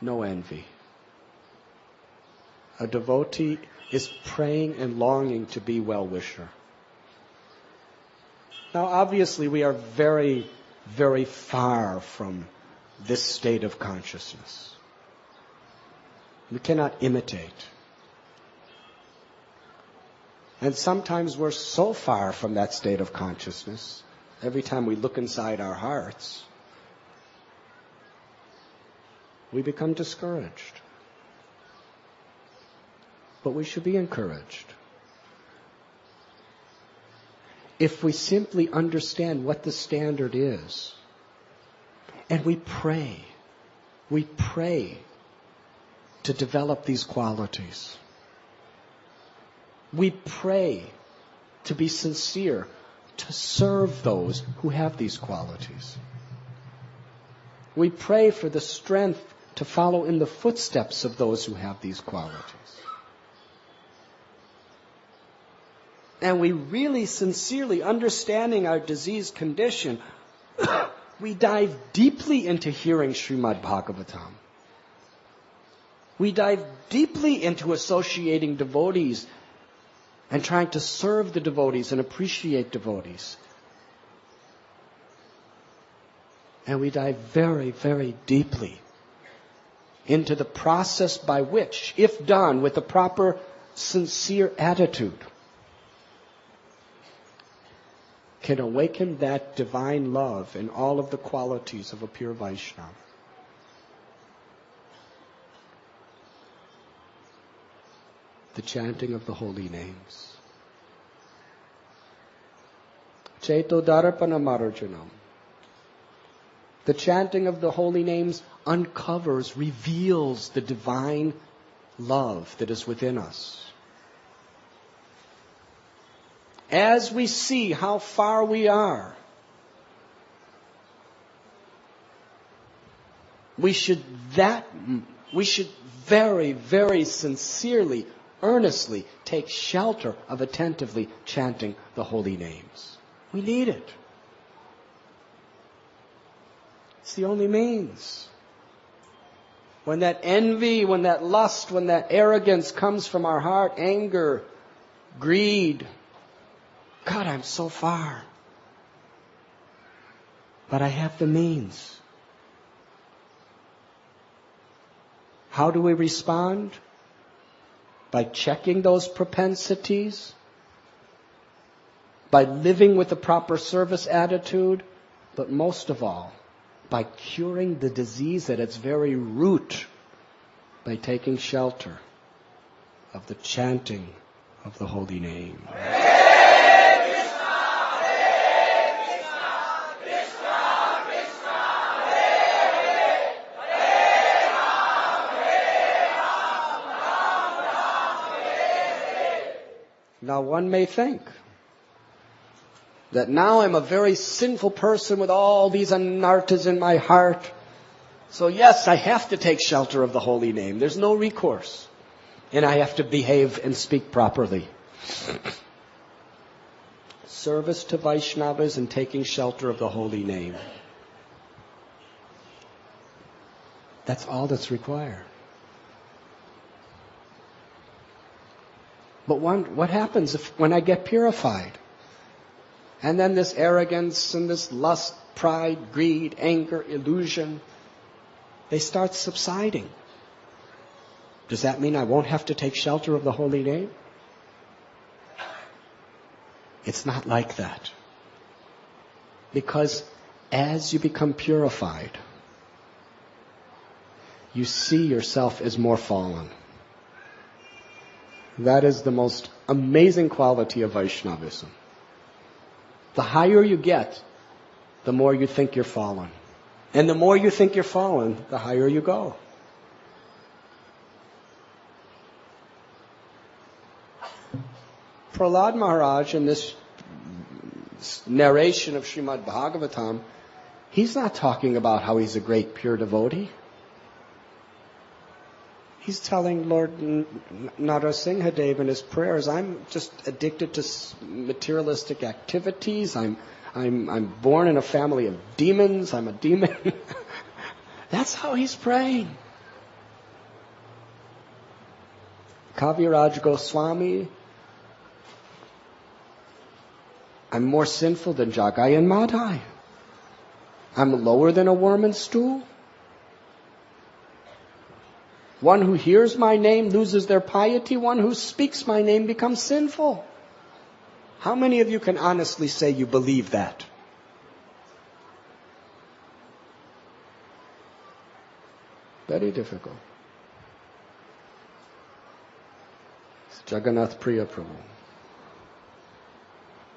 No envy. A devotee is praying and longing to be well-wisher. Now, obviously, we are very, very far from this state of consciousness. We cannot imitate. And sometimes we're so far from that state of consciousness, every time we look inside our hearts, we become discouraged. But we should be encouraged. If we simply understand what the standard is, and we pray to develop these qualities. We pray to be sincere, to serve those who have these qualities. We pray for the strength to follow in the footsteps of those who have these qualities. And we really sincerely, understanding our diseased condition, we dive deeply into hearing Srimad Bhagavatam. We dive deeply into associating devotees and trying to serve the devotees and appreciate devotees. And we dive very, very deeply into the process by which, if done with a proper, sincere attitude, can awaken that divine love in all of the qualities of a pure Vaishnava. The chanting of the holy names. Cheto Darapana Marjanam. The chanting of the holy names uncovers, reveals the divine love that is within us. As we see how far we are, we should very, very sincerely, earnestly take shelter of attentively chanting the holy names. We need it. It's the only means. When that envy, when that lust, when that arrogance comes from our heart, anger, greed, God, I'm so far. But I have the means. How do we respond? By checking those propensities, by living with a proper service attitude, but most of all, by curing the disease at its very root, by taking shelter of the chanting of the holy name. Now one may think that now I'm a very sinful person with all these anarthas in my heart. So yes, I have to take shelter of the holy name. There's no recourse. And I have to behave and speak properly. Service to Vaishnavas and taking shelter of the holy name. That's all that's required. But what happens when I get purified? And then this arrogance and this lust, pride, greed, anger, illusion, they start subsiding. Does that mean I won't have to take shelter of the holy name? It's not like that. Because as you become purified, you see yourself as more fallen. That is the most amazing quality of Vaishnavism. The higher you get, the more you think you're fallen. And the more you think you're fallen, the higher you go. Prahlad Maharaj, in this narration of Srimad Bhagavatam, he's not talking about how he's a great pure devotee. He's telling Lord Narasimhadev in his prayers, I'm just addicted to materialistic activities. I'm I'm born in a family of demons. I'm a demon. That's how he's praying. Kaviraj Swami, I'm more sinful than Jagai and Madhai. I'm lower than a worm and stool. One who hears my name loses their piety. One who speaks my name becomes sinful. How many of you can honestly say you believe that? Very difficult. It's Jagannath Priya Prabhu.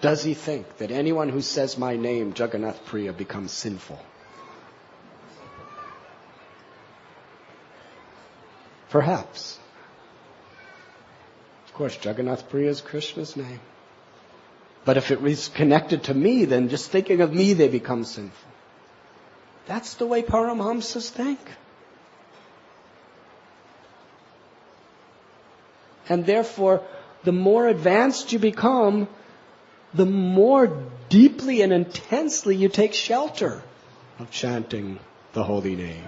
Does he think that anyone who says my name, Jagannath Priya, becomes sinful? Perhaps. Of course, Jagannath Priya is Krishna's name. But if it is connected to me, then just thinking of me, they become sinful. That's the way Paramhamsas think. And therefore, the more advanced you become, the more deeply and intensely you take shelter of chanting the holy name.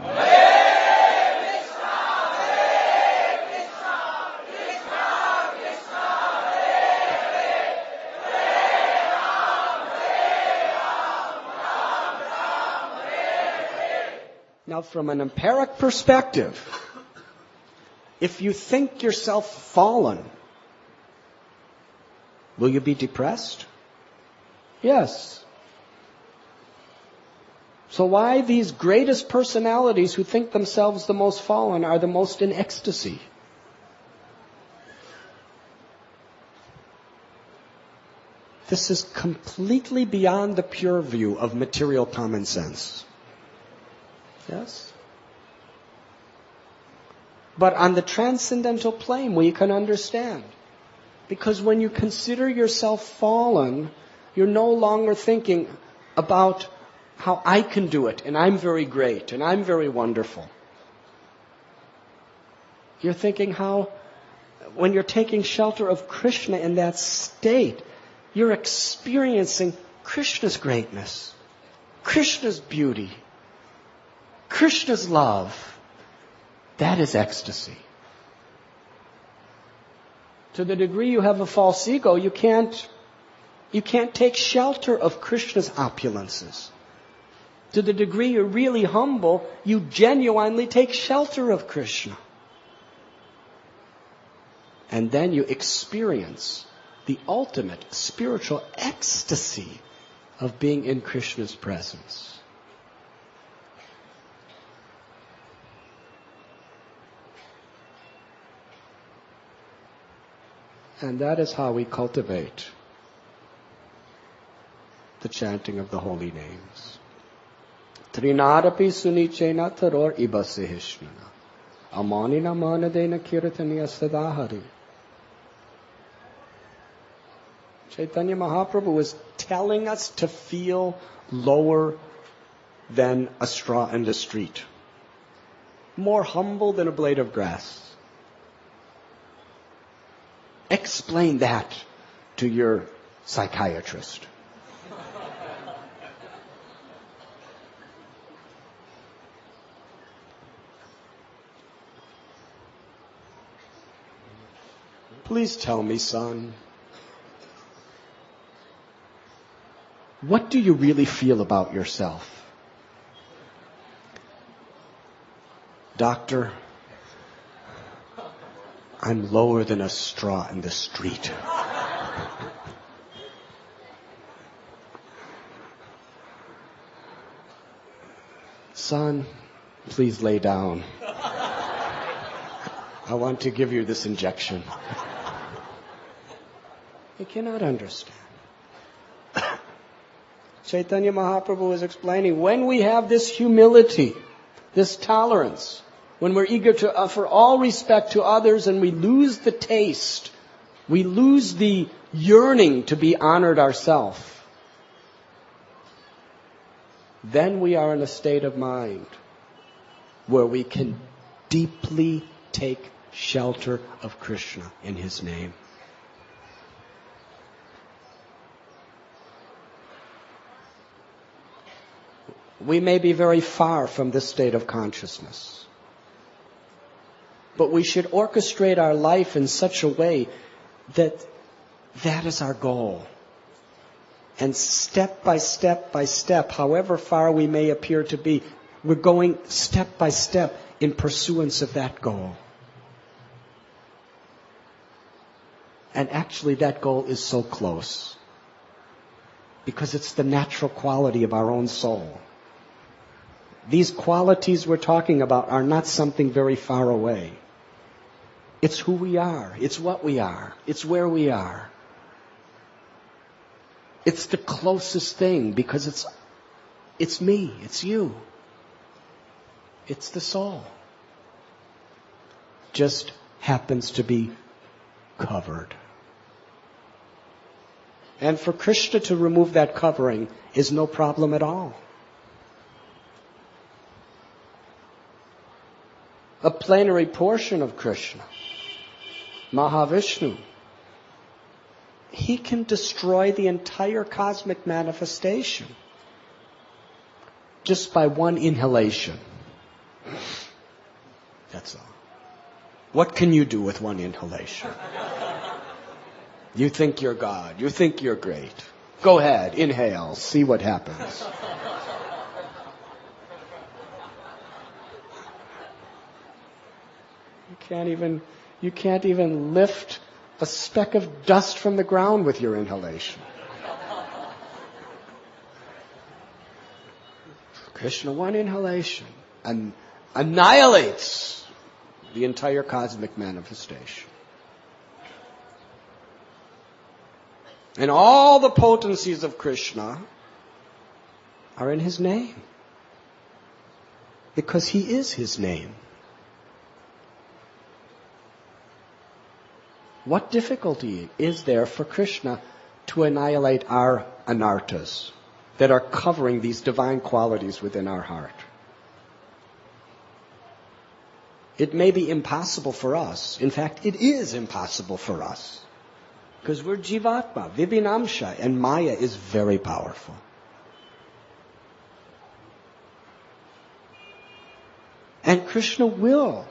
Now, from an empiric perspective, if you think yourself fallen, will you be depressed? Yes. So why these greatest personalities who think themselves the most fallen are the most in ecstasy? This is completely beyond the pure view of material common sense. Yes? But on the transcendental plane, we can understand. Because when you consider yourself fallen, you're no longer thinking about how I can do it, and I'm very great, and I'm very wonderful. You're thinking how, when you're taking shelter of Krishna in that state, you're experiencing Krishna's greatness, Krishna's beauty, Krishna's love. That is ecstasy. To the degree you have a false ego, you can't take shelter of Krishna's opulences. To the degree you're really humble, you genuinely take shelter of Krishna. And then you experience the ultimate spiritual ecstasy of being in Krishna's presence. And that is how we cultivate the chanting of the holy names. Trinadapi sunichena taror ibasihishnana. Amanina manadena kirtaniya sadahari. Chaitanya Mahaprabhu is telling us to feel lower than a straw in the street. More humble than a blade of grass. Explain that to your psychiatrist. Please tell me, son, what do you really feel about yourself? Doctor, I'm lower than a straw in the street. Son, please lay down. I want to give you this injection. He cannot understand. Chaitanya Mahaprabhu is explaining, when we have this humility, this tolerance, when we're eager to offer all respect to others and we lose the taste, we lose the yearning to be honored ourselves, then we are in a state of mind where we can deeply take shelter of Krishna in His name. We may be very far from this state of consciousness. But we should orchestrate our life in such a way that that is our goal. And step by step by step, however far we may appear to be, we're going step by step in pursuance of that goal. And actually that goal is so close. Because it's the natural quality of our own soul. These qualities we're talking about are not something very far away. It's who we are. It's what we are. It's where we are. It's the closest thing because it's me. It's you. It's the soul. Just happens to be covered. And for Krishna to remove that covering is no problem at all. A plenary portion of Krishna, Mahavishnu, he can destroy the entire cosmic manifestation just by one inhalation. That's all. What can you do with one inhalation? You think you're God. You think you're great. Go ahead, inhale, see what happens. You can't even lift a speck of dust from the ground with your inhalation. Krishna, one inhalation, and annihilates the entire cosmic manifestation. And all the potencies of Krishna are in his name. Because he is his name. What difficulty is there for Krishna to annihilate our anartas that are covering these divine qualities within our heart? It may be impossible for us. In fact, it is impossible for us. Because we're Jivatma, Vibhinamsha, and Maya is very powerful. And Krishna will.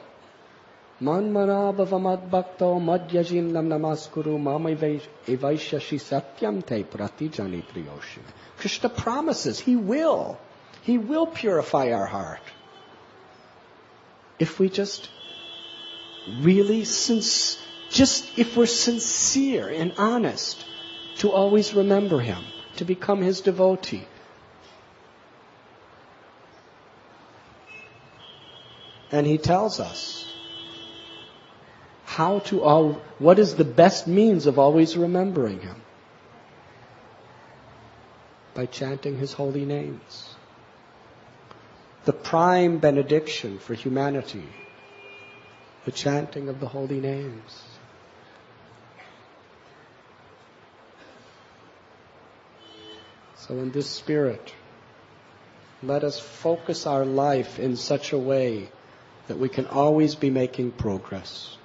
Manmana bhavamad bhakto madhyajim nam namaskuru mamai evaishashi satyam te pratijani priyoshina. Krishna promises He will. He will purify our heart. If we just really if we're sincere and honest to always remember Him, to become His devotee. And He tells us what is the best means of always remembering Him? By chanting His holy names. The prime benediction for humanity, the chanting of the holy names. So in this spirit, let us focus our life in such a way that we can always be making progress.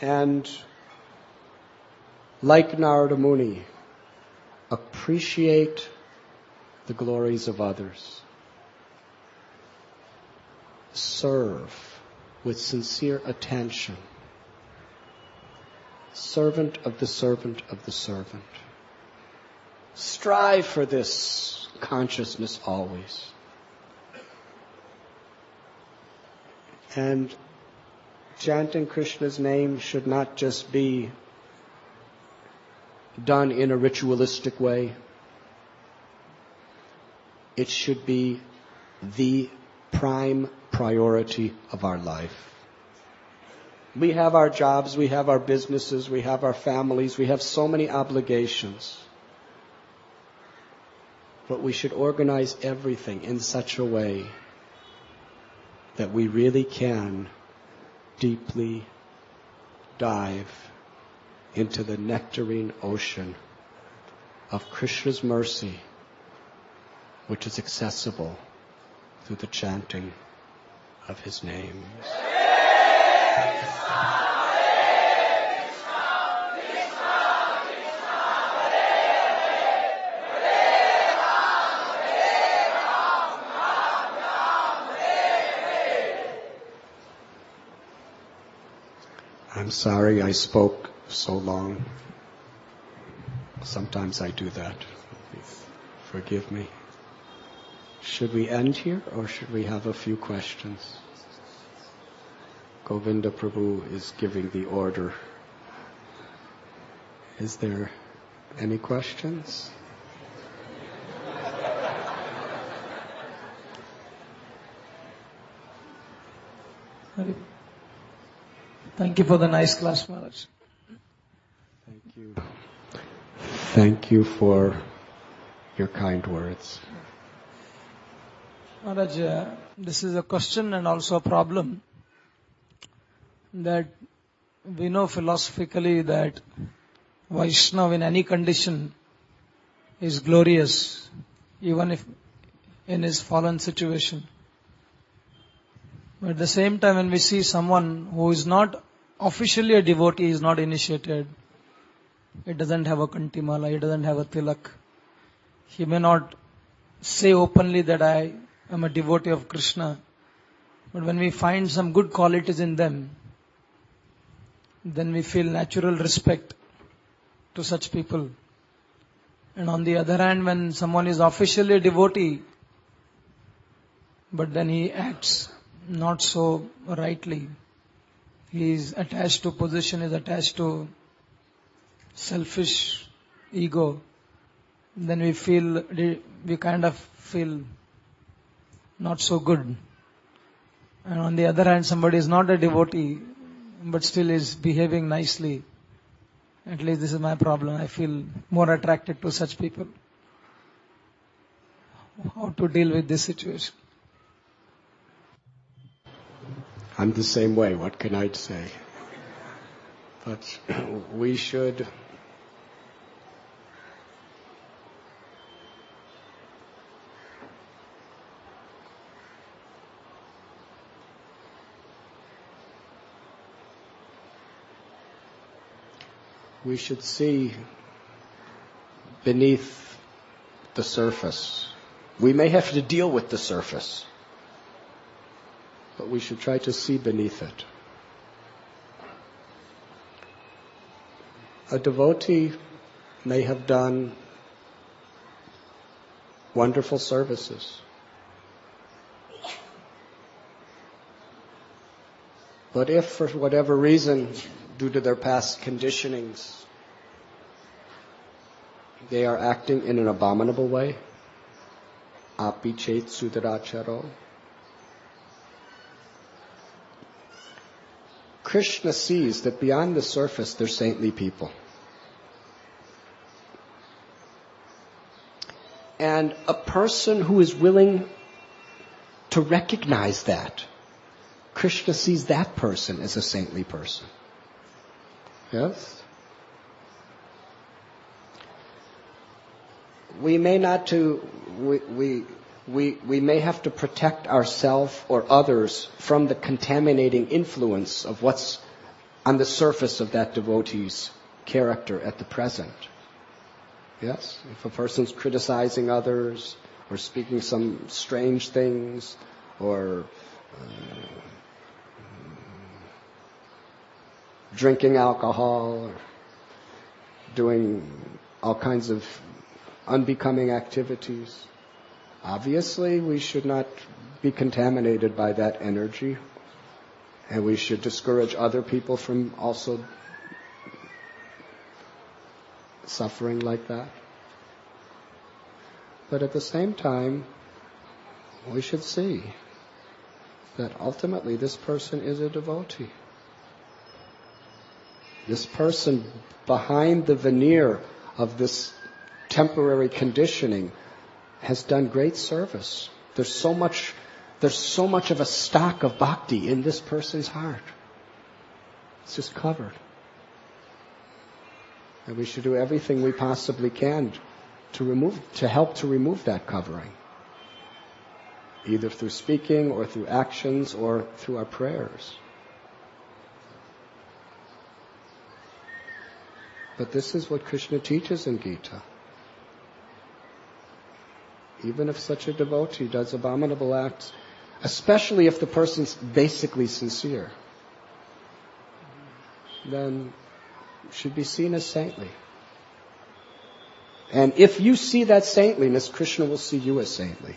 And like Narada Muni, appreciate the glories of others. Serve with sincere attention. Servant of the servant of the servant. Strive for this consciousness always. And chanting Krishna's name should not just be done in a ritualistic way. It should be the prime priority of our life. We have our jobs, we have our businesses, we have our families, we have so many obligations. But we should organize everything in such a way that we really can deeply dive into the nectarine ocean of Krishna's mercy, which is accessible through the chanting of His names. I'm sorry I spoke so long. Sometimes I do that. Please forgive me. Should we end here or should we have a few questions? Govinda Prabhu is giving the order. Is there any questions? Thank you for the nice class, Maharaj. Thank you. Thank you for your kind words. Maharaj, this is a question and also a problem that we know philosophically that Vaishnava in any condition is glorious, even if in his fallen situation. But at the same time, when we see someone who is not officially a devotee, is not initiated, he doesn't have a kantimala, he doesn't have a tilak, he may not say openly that I am a devotee of Krishna, but when we find some good qualities in them, then we feel natural respect to such people. And on the other hand, when someone is officially a devotee, but then he acts not so rightly, he is attached to position, is attached to selfish ego, then we kind of feel not so good. And on the other hand, somebody is not a devotee, but still is behaving nicely. At least this is my problem. I feel more attracted to such people. How to deal with this situation? I'm the same way. What can I say? But we should see beneath the surface. We may have to deal with the surface, but we should try to see beneath it. A devotee may have done wonderful services, but if for whatever reason, due to their past conditionings, they are acting in an abominable way, api chet sudaracharo, Krishna sees that beyond the surface they're saintly people. And a person who is willing to recognize that, Krishna sees that person as a saintly person. Yes? We may have to protect ourselves or others from the contaminating influence of what's on the surface of that devotee's character at the present. Yes? If a person's criticizing others, or speaking some strange things, or drinking alcohol, or doing all kinds of unbecoming activities, obviously we should not be contaminated by that energy, and we should discourage other people from also suffering like that. But at the same time, we should see that ultimately this person is a devotee. This person, behind the veneer of this temporary conditioning, has done great service. There's so much of a stock of bhakti in this person's heart. It's just covered. And we should do everything we possibly can to help to remove that covering, either through speaking or through actions or through our prayers. But this is what Krishna teaches in Gita. Even if such a devotee does abominable acts, especially if the person's basically sincere, then should be seen as saintly. And if you see that saintliness, Krishna will see you as saintly.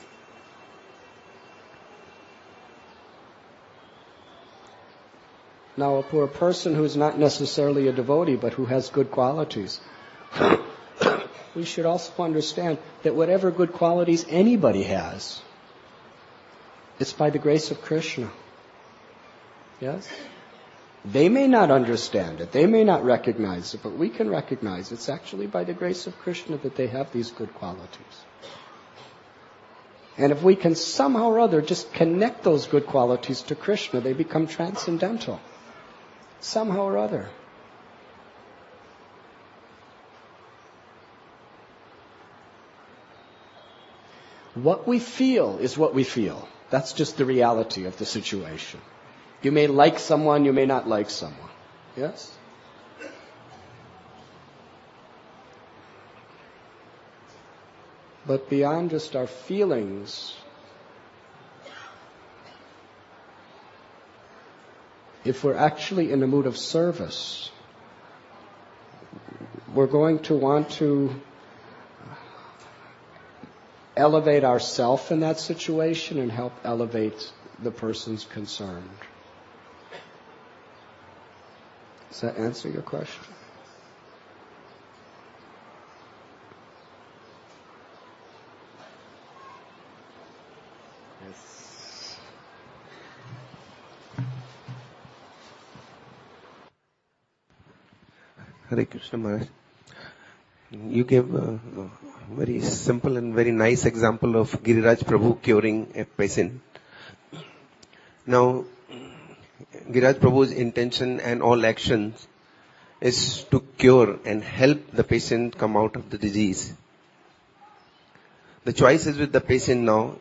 Now, for a person who is not necessarily a devotee, but who has good qualities, we should also understand that whatever good qualities anybody has, it's by the grace of Krishna. Yes? They may not understand it, they may not recognize it, but we can recognize it's actually by the grace of Krishna that they have these good qualities. And if we can somehow or other just connect those good qualities to Krishna, they become transcendental. Somehow or other. What we feel is what we feel. That's just the reality of the situation. You may like someone, you may not like someone. Yes? But beyond just our feelings, if we're actually in a mood of service, we're going to want to elevate ourselves in that situation and help elevate the persons concerned. Does that answer your question? Yes. Hare Krishna Maharaj. You gave a very simple and very nice example of Giriraj Prabhu curing a patient. Now, Giriraj Prabhu's intention and all actions is to cure and help the patient come out of the disease. The choice is with the patient now.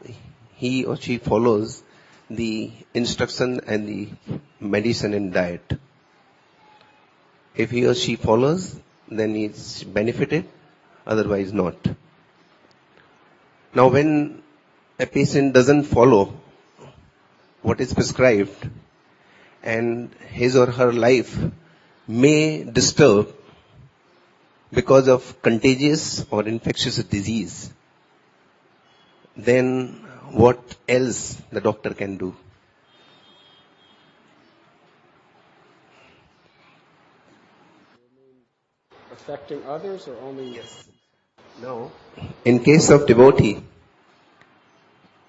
He or she follows the instruction and the medicine and diet. If he or she follows, then he's benefited, otherwise not. Now when a patient doesn't follow what is prescribed, and his or her life may disturb because of contagious or infectious disease, then what else the doctor can do? Affecting others or only... Yes. Now, in case of devotee,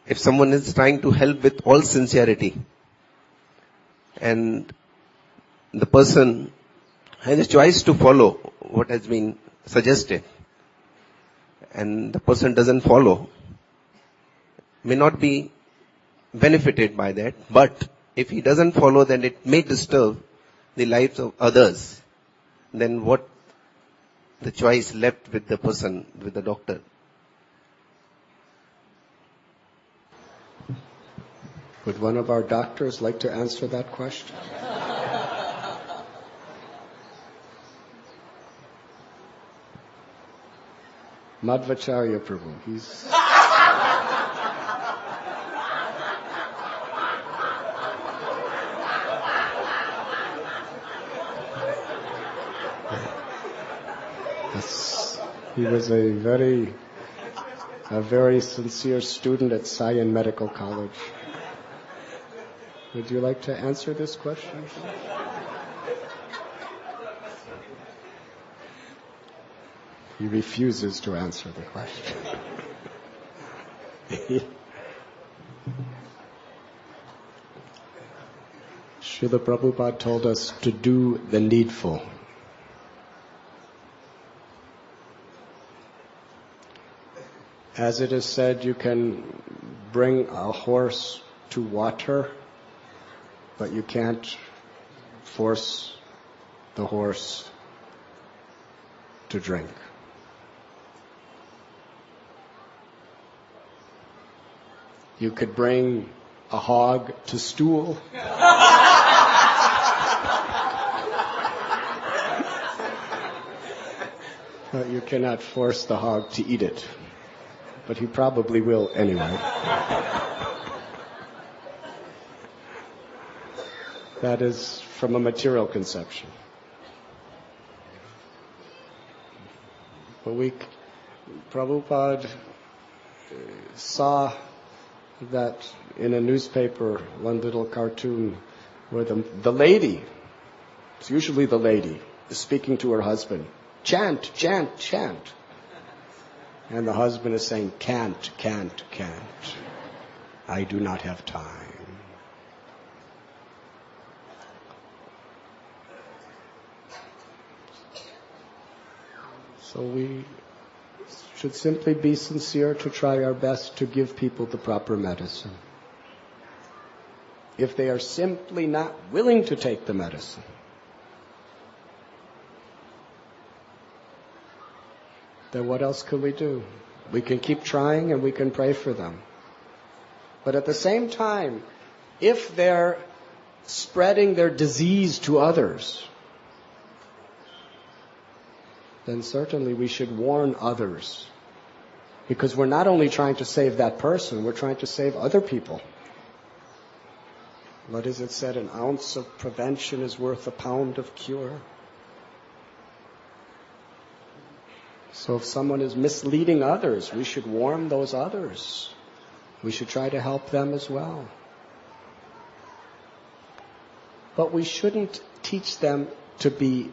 if someone is trying to help with all sincerity, and the person has a choice to follow what has been suggested, and the person doesn't follow, may not be benefited by that, but if he doesn't follow, then it may disturb the lives of others. Then what the choice left with the person, with the doctor? Would one of our doctors like to answer that question? Madhvacharya Prabhu, he's... Yes. He was a very sincere student at Sion Medical College. Would you like to answer this question? He refuses to answer the question. Srila Prabhupada told us to do the needful. As it is said, you can bring a horse to water, but you can't force the horse to drink. You could bring a hog to stool. But you cannot force the hog to eat it. But he probably will anyway. That is from a material conception. But Prabhupada saw that in a newspaper, one little cartoon where the lady, it's usually the lady, is speaking to her husband. Chant, chant, chant. And the husband is saying, can't, can't, can't. I do not have time. So we should simply be sincere to try our best to give people the proper medicine. If they are simply not willing to take the medicine, then what else can we do? We can keep trying and we can pray for them. But at the same time, if they're spreading their disease to others, then certainly we should warn others. Because we're not only trying to save that person, we're trying to save other people. What is it said? An ounce of prevention is worth a pound of cure. So if someone is misleading others, we should warn those others. We should try to help them as well. But we shouldn't teach them to be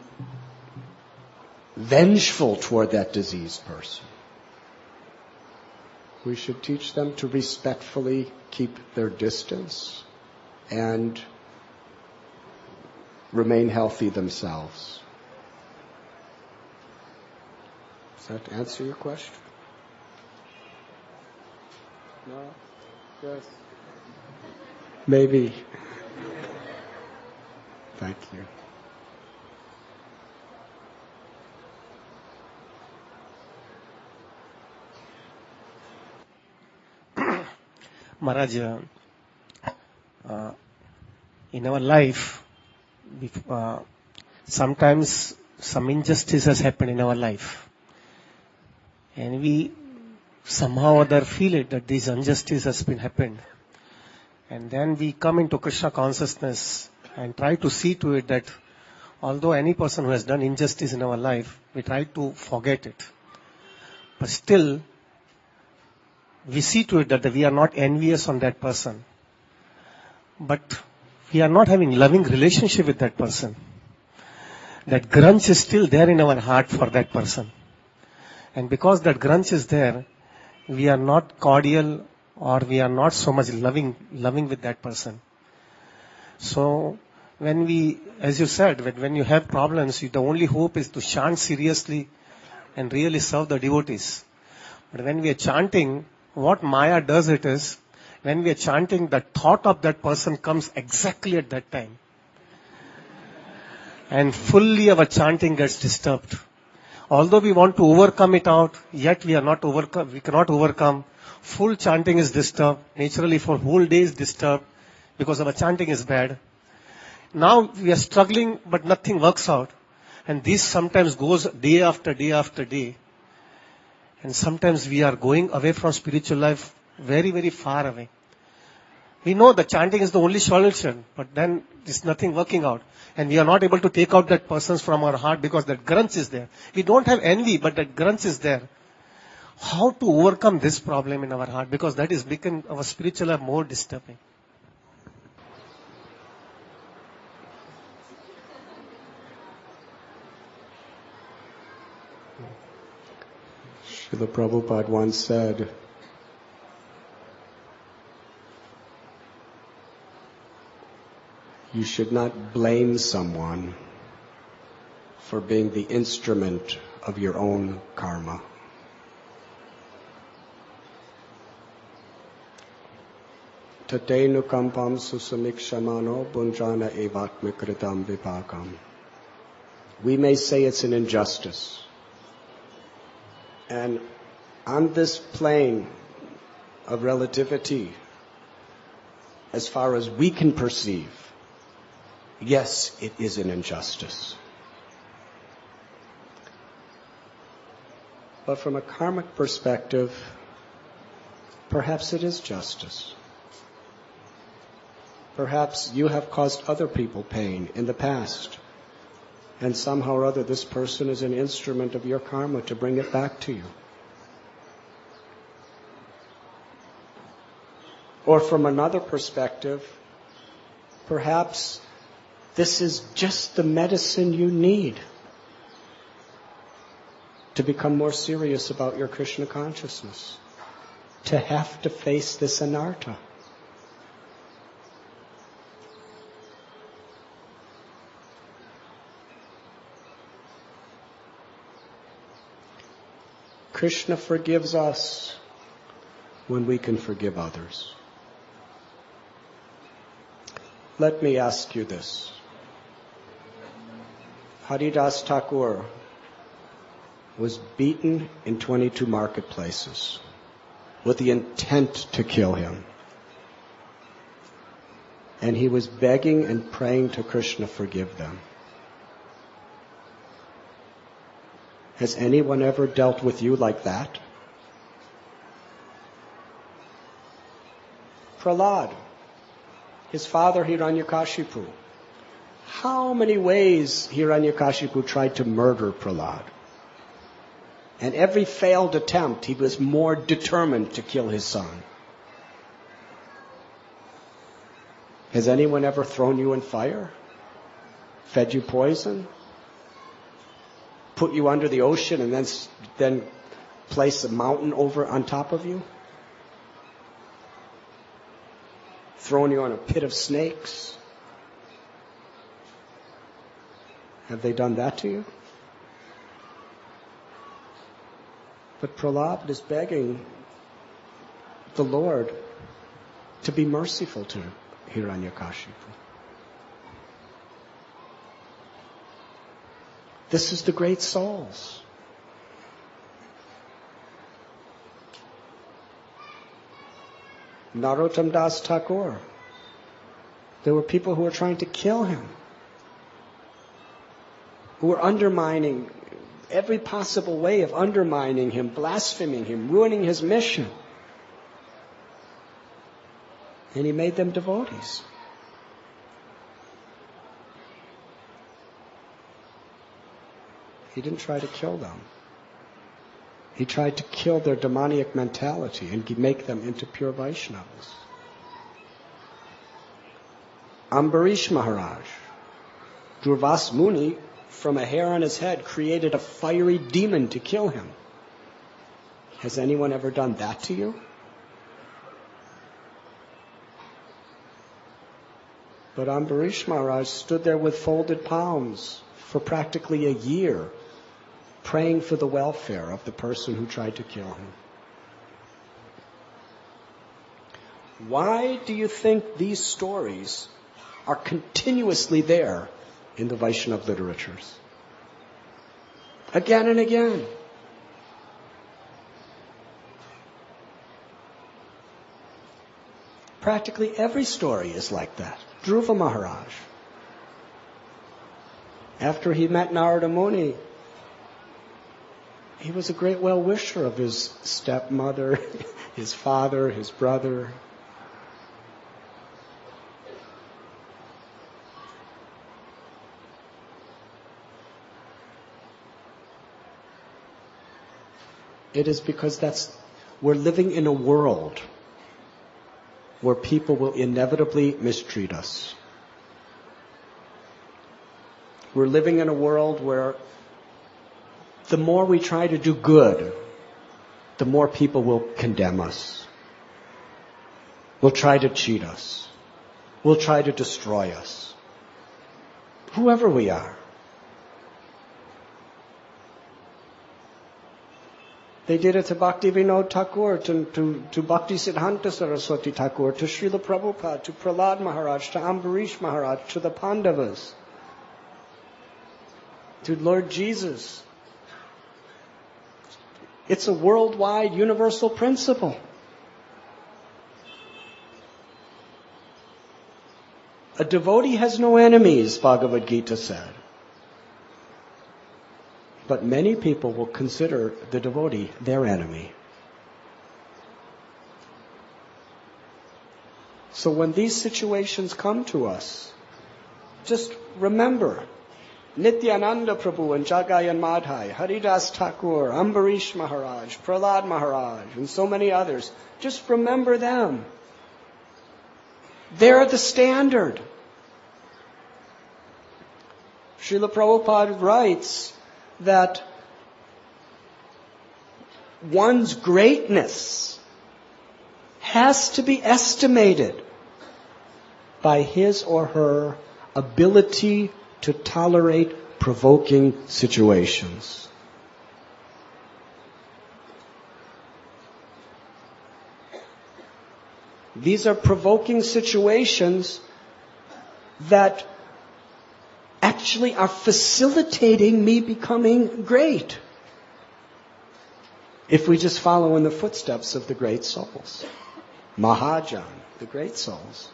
vengeful toward that diseased person. We should teach them to respectfully keep their distance and remain healthy themselves. Does that answer your question? No? Yes? Maybe. Thank you. Maharaj, in our life, sometimes some injustices happen in our life. And we somehow or other feel it that this injustice has been happened. And then we come into Krishna consciousness and try to see to it that although any person who has done injustice in our life, we try to forget it. But still, we see to it that we are not envious on that person. But we are not having loving relationship with that person. That grudge is still there in our heart for that person. And because that grudge is there, we are not cordial or we are not so much loving with that person. So when we, as you said, when you have problems, the only hope is to chant seriously and really serve the devotees. But when we are chanting, what Maya does it is, when we are chanting, the thought of that person comes exactly at that time. And fully our chanting gets disturbed. Although we want to overcome it out, yet we cannot overcome. Full chanting is disturbed. Naturally for whole day is disturbed because our chanting is bad. Now we are struggling, but nothing works out. And this sometimes goes day after day after day. And sometimes we are going away from spiritual life very, very far away. We know that chanting is the only solution, but then there's nothing working out. And we are not able to take out that person from our heart because that grudge is there. We don't have envy, but that grudge is there. How to overcome this problem in our heart? Because that is making our spiritual life more disturbing. Srila Prabhupada once said, you should not blame someone for being the instrument of your own karma. Tatenu kampam susamikshamano bunjana evatmikritam vipakam. We may say it's an injustice. And on this plane of relativity, as far as we can perceive, yes, it is an injustice. But from a karmic perspective, perhaps it is justice. Perhaps you have caused other people pain in the past, And somehow or other this person is an instrument of your karma to bring it back to you. Or from another perspective, perhaps this is just the medicine you need to become more serious about your Krishna consciousness. To have to face this anartha. Krishna forgives us when we can forgive others. Let me ask you this. Haridas Thakur was beaten in 22 marketplaces with the intent to kill him. And he was begging and praying to Krishna, forgive them. Has anyone ever dealt with you like that? Prahlad, his father Hiranyakashipu. How many ways Hiranyakashipu tried to murder Prahlad? And every failed attempt, he was more determined to kill his son. Has anyone ever thrown you in fire? Fed you poison? Put you under the ocean and then place a mountain over on top of you? Thrown you on a pit of snakes? Have they done that to you? But Prahlad is begging the Lord to be merciful to Hiranyakashipu. This is the great souls. Narottam Das Thakur. There were people who were trying to kill him, who were undermining every possible way of undermining him, blaspheming him, ruining his mission. And he made them devotees. He didn't try to kill them. He tried to kill their demoniac mentality and make them into pure Vaishnavas. Ambarish Maharaj, Durvas Muni, from a hair on his head, created a fiery demon to kill him. Has anyone ever done that to you? But Ambarish Maharaj stood there with folded palms for practically a year, praying for the welfare of the person who tried to kill him. Why do you think these stories are continuously there in the Vaishnava literatures? Again and again. Practically every story is like that. Dhruva Maharaj, after he met Narada Muni, he was a great well-wisher of his stepmother, his father, his brother. It is because we're living in a world where people will inevitably mistreat us. We're living in a world where the more we try to do good, the more people will condemn us. Will try to cheat us. Will try to destroy us. Whoever we are. They did it to Bhakti Vinod Thakur, to Bhakti Siddhanta Saraswati Thakur, to Srila Prabhupada, to Prahlad Maharaj, to Ambarish Maharaj, to the Pandavas, to Lord Jesus. It's a worldwide universal principle. A devotee has no enemies, Bhagavad Gita said. But many people will consider the devotee their enemy. So when these situations come to us, just remember Nityananda Prabhu and Jagayan Madhai, Haridas Thakur, Ambarish Maharaj, Prahlad Maharaj, and so many others. Just remember them. They're the standard. Srila Prabhupada writes that one's greatness has to be estimated by his or her ability to tolerate provoking situations. These are provoking situations that actually are facilitating me becoming great. If we just follow in the footsteps of the great souls. Mahajan, the great souls.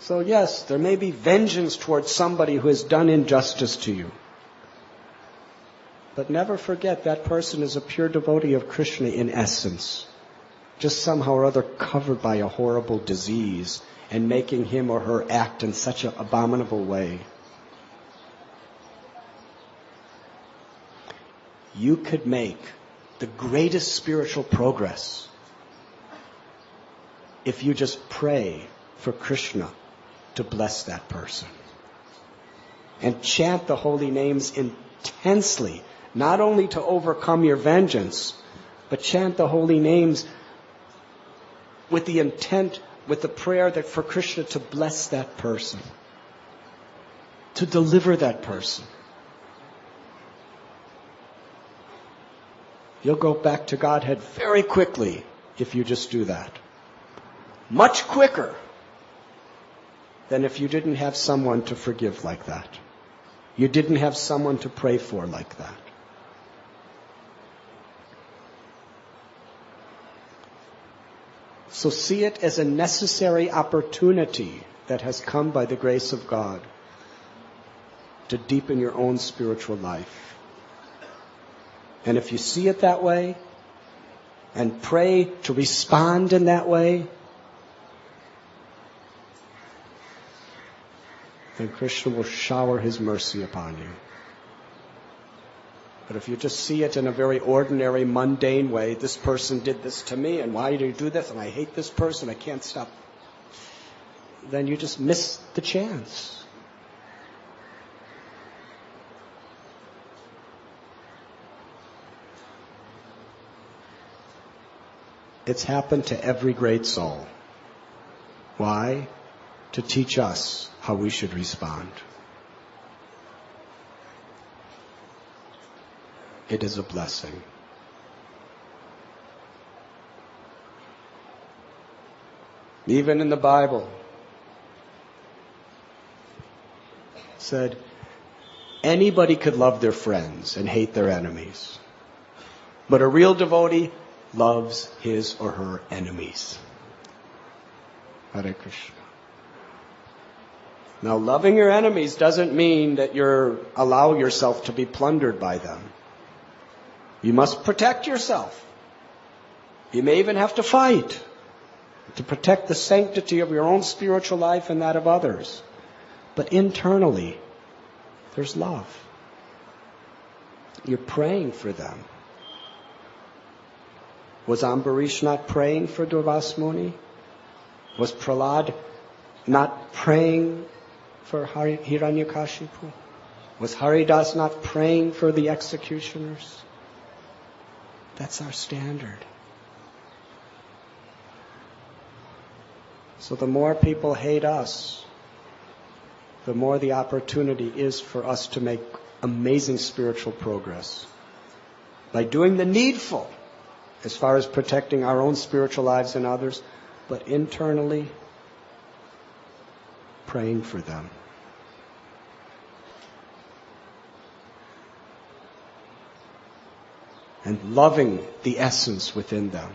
So yes, there may be vengeance towards somebody who has done injustice to you. But never forget that person is a pure devotee of Krishna in essence. Just somehow or other covered by a horrible disease and making him or her act in such an abominable way. You could make the greatest spiritual progress if you just pray for Krishna to bless that person. And chant the holy names intensely, not only to overcome your vengeance, but chant the holy names with the intent, with the prayer that for Krishna to bless that person, to deliver that person. You'll go back to Godhead very quickly if you just do that. Much quicker than if you didn't have someone to forgive like that. You didn't have someone to pray for like that. So see it as a necessary opportunity that has come by the grace of God to deepen your own spiritual life. And if you see it that way, and pray to respond in that way, then Krishna will shower His mercy upon you. But if you just see it in a very ordinary, mundane way, this person did this to me, and why did he do this, and I hate this person, I can't stop, then you just miss the chance. It's happened to every great soul. Why? To teach us how we should respond. It is a blessing. Even in the Bible, it said anybody could love their friends and hate their enemies. But a real devotee loves his or her enemies. Hare Krishna. Now, loving your enemies doesn't mean that you allow yourself to be plundered by them. You must protect yourself. You may even have to fight to protect the sanctity of your own spiritual life and that of others. But internally, there's love. You're praying for them. Was Ambarish not praying for Durvas Muni? Was Prahlad not praying for Hiranyakashipu? Was Haridas not praying for the executioners? That's our standard. So the more people hate us, the more the opportunity is for us to make amazing spiritual progress. By doing the needful, as far as protecting our own spiritual lives and others, but internally praying for them. And loving the essence within them.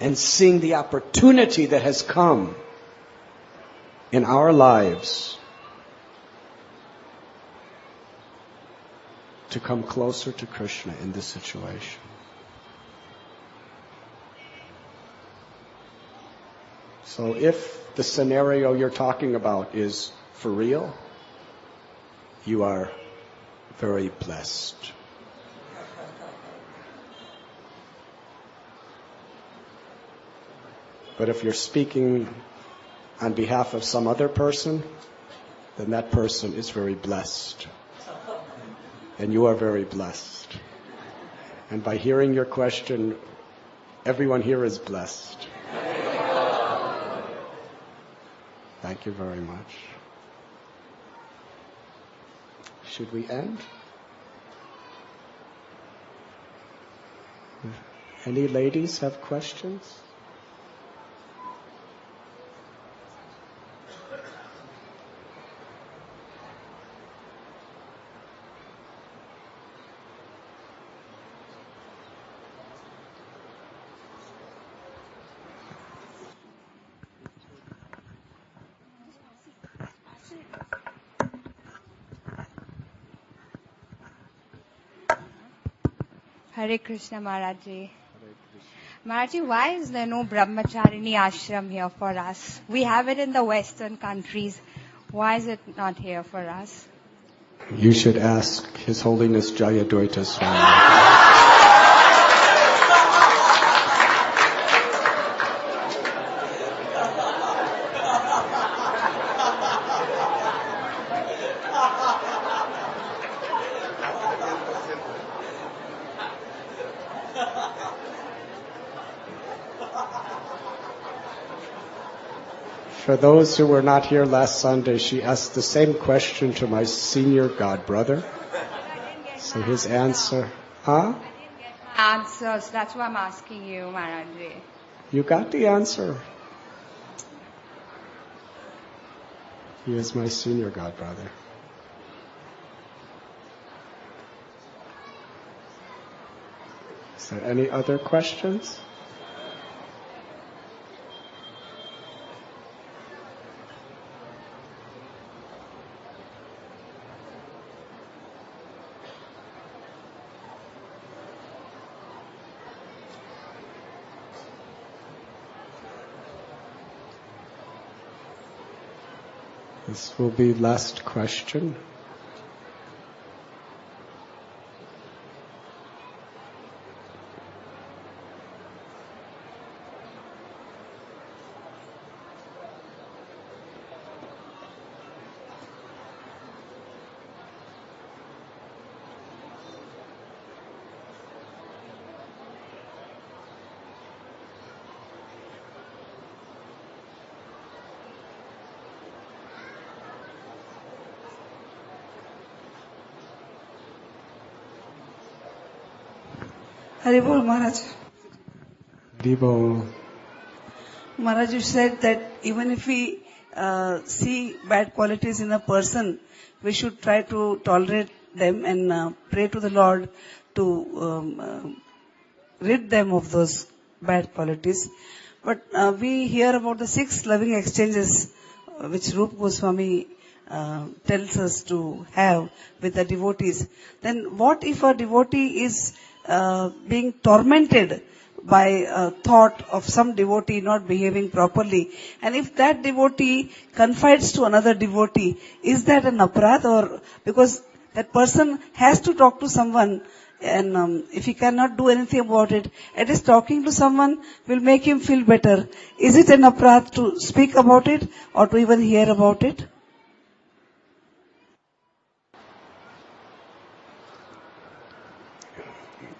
And seeing the opportunity that has come in our lives to come closer to Krishna in this situation. So if the scenario you're talking about is for real, you are very blessed. But if you're speaking on behalf of some other person, then that person is very blessed. And you are very blessed. And by hearing your question, everyone here is blessed. Thank you very much. Should we end? Any ladies have questions? Hare Krishna Maharaji. Maharaji, why is there no Brahmacharini ashram here for us? We have it in the Western countries. Why is it not here for us? You should ask His Holiness Jayadvaita Swami. For those who were not here last Sunday, she asked the same question to my senior godbrother. So his answer, huh? Answers. That's why I'm asking you, Maharaji. You got the answer. He is my senior godbrother. Is there any other questions? This will be last question. Haribol Maharaj. Vivo. Maharaj, you said that even if we see bad qualities in a person, we should try to tolerate them and pray to the Lord to rid them of those bad qualities. But we hear about the 6 loving exchanges which Rupa Goswami tells us to have with the devotees. Then what if a devotee is being tormented by a thought of some devotee not behaving properly, and if that devotee confides to another devotee, is that an aparadh? Or because that person has to talk to someone, and if he cannot do anything about it, at least talking to someone will make him feel better. Is it an aparadh to speak about it or to even hear about it?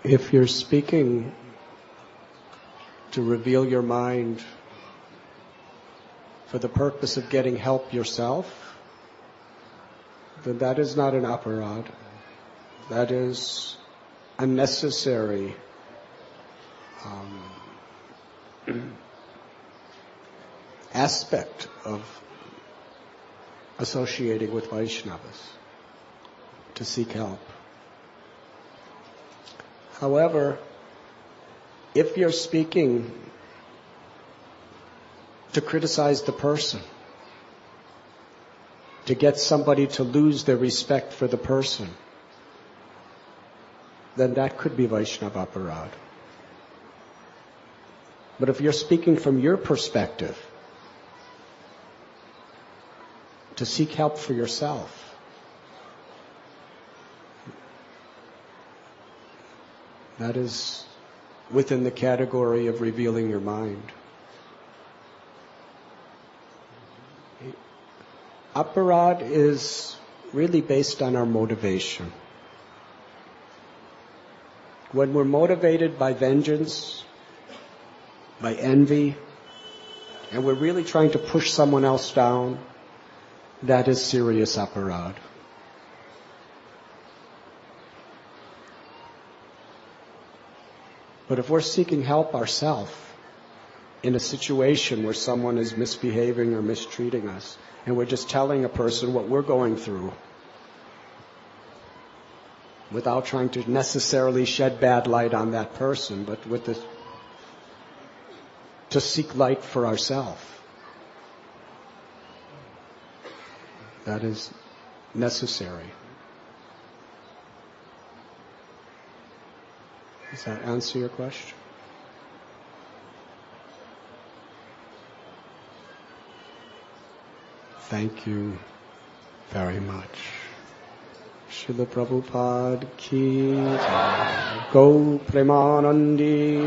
If you're speaking to reveal your mind for the purpose of getting help yourself, then that is not an aparadh. That is a necessary aspect of associating with Vaishnavas, to seek help. However, if you're speaking to criticize the person, to get somebody to lose their respect for the person, then that could be Vaishnava aparadh. But if you're speaking from your perspective, to seek help for yourself. That is within the category of revealing your mind. Aparad is really based on our motivation. When we're motivated by vengeance, by envy, and we're really trying to push someone else down, that is serious aparad. But if we're seeking help ourselves in a situation where someone is misbehaving or mistreating us, and we're just telling a person what we're going through, without trying to necessarily shed bad light on that person, but to seek light for ourselves, that is necessary. Does that answer your question? Thank you very much. Srila Prabhupada ki jai. Go Premanandi.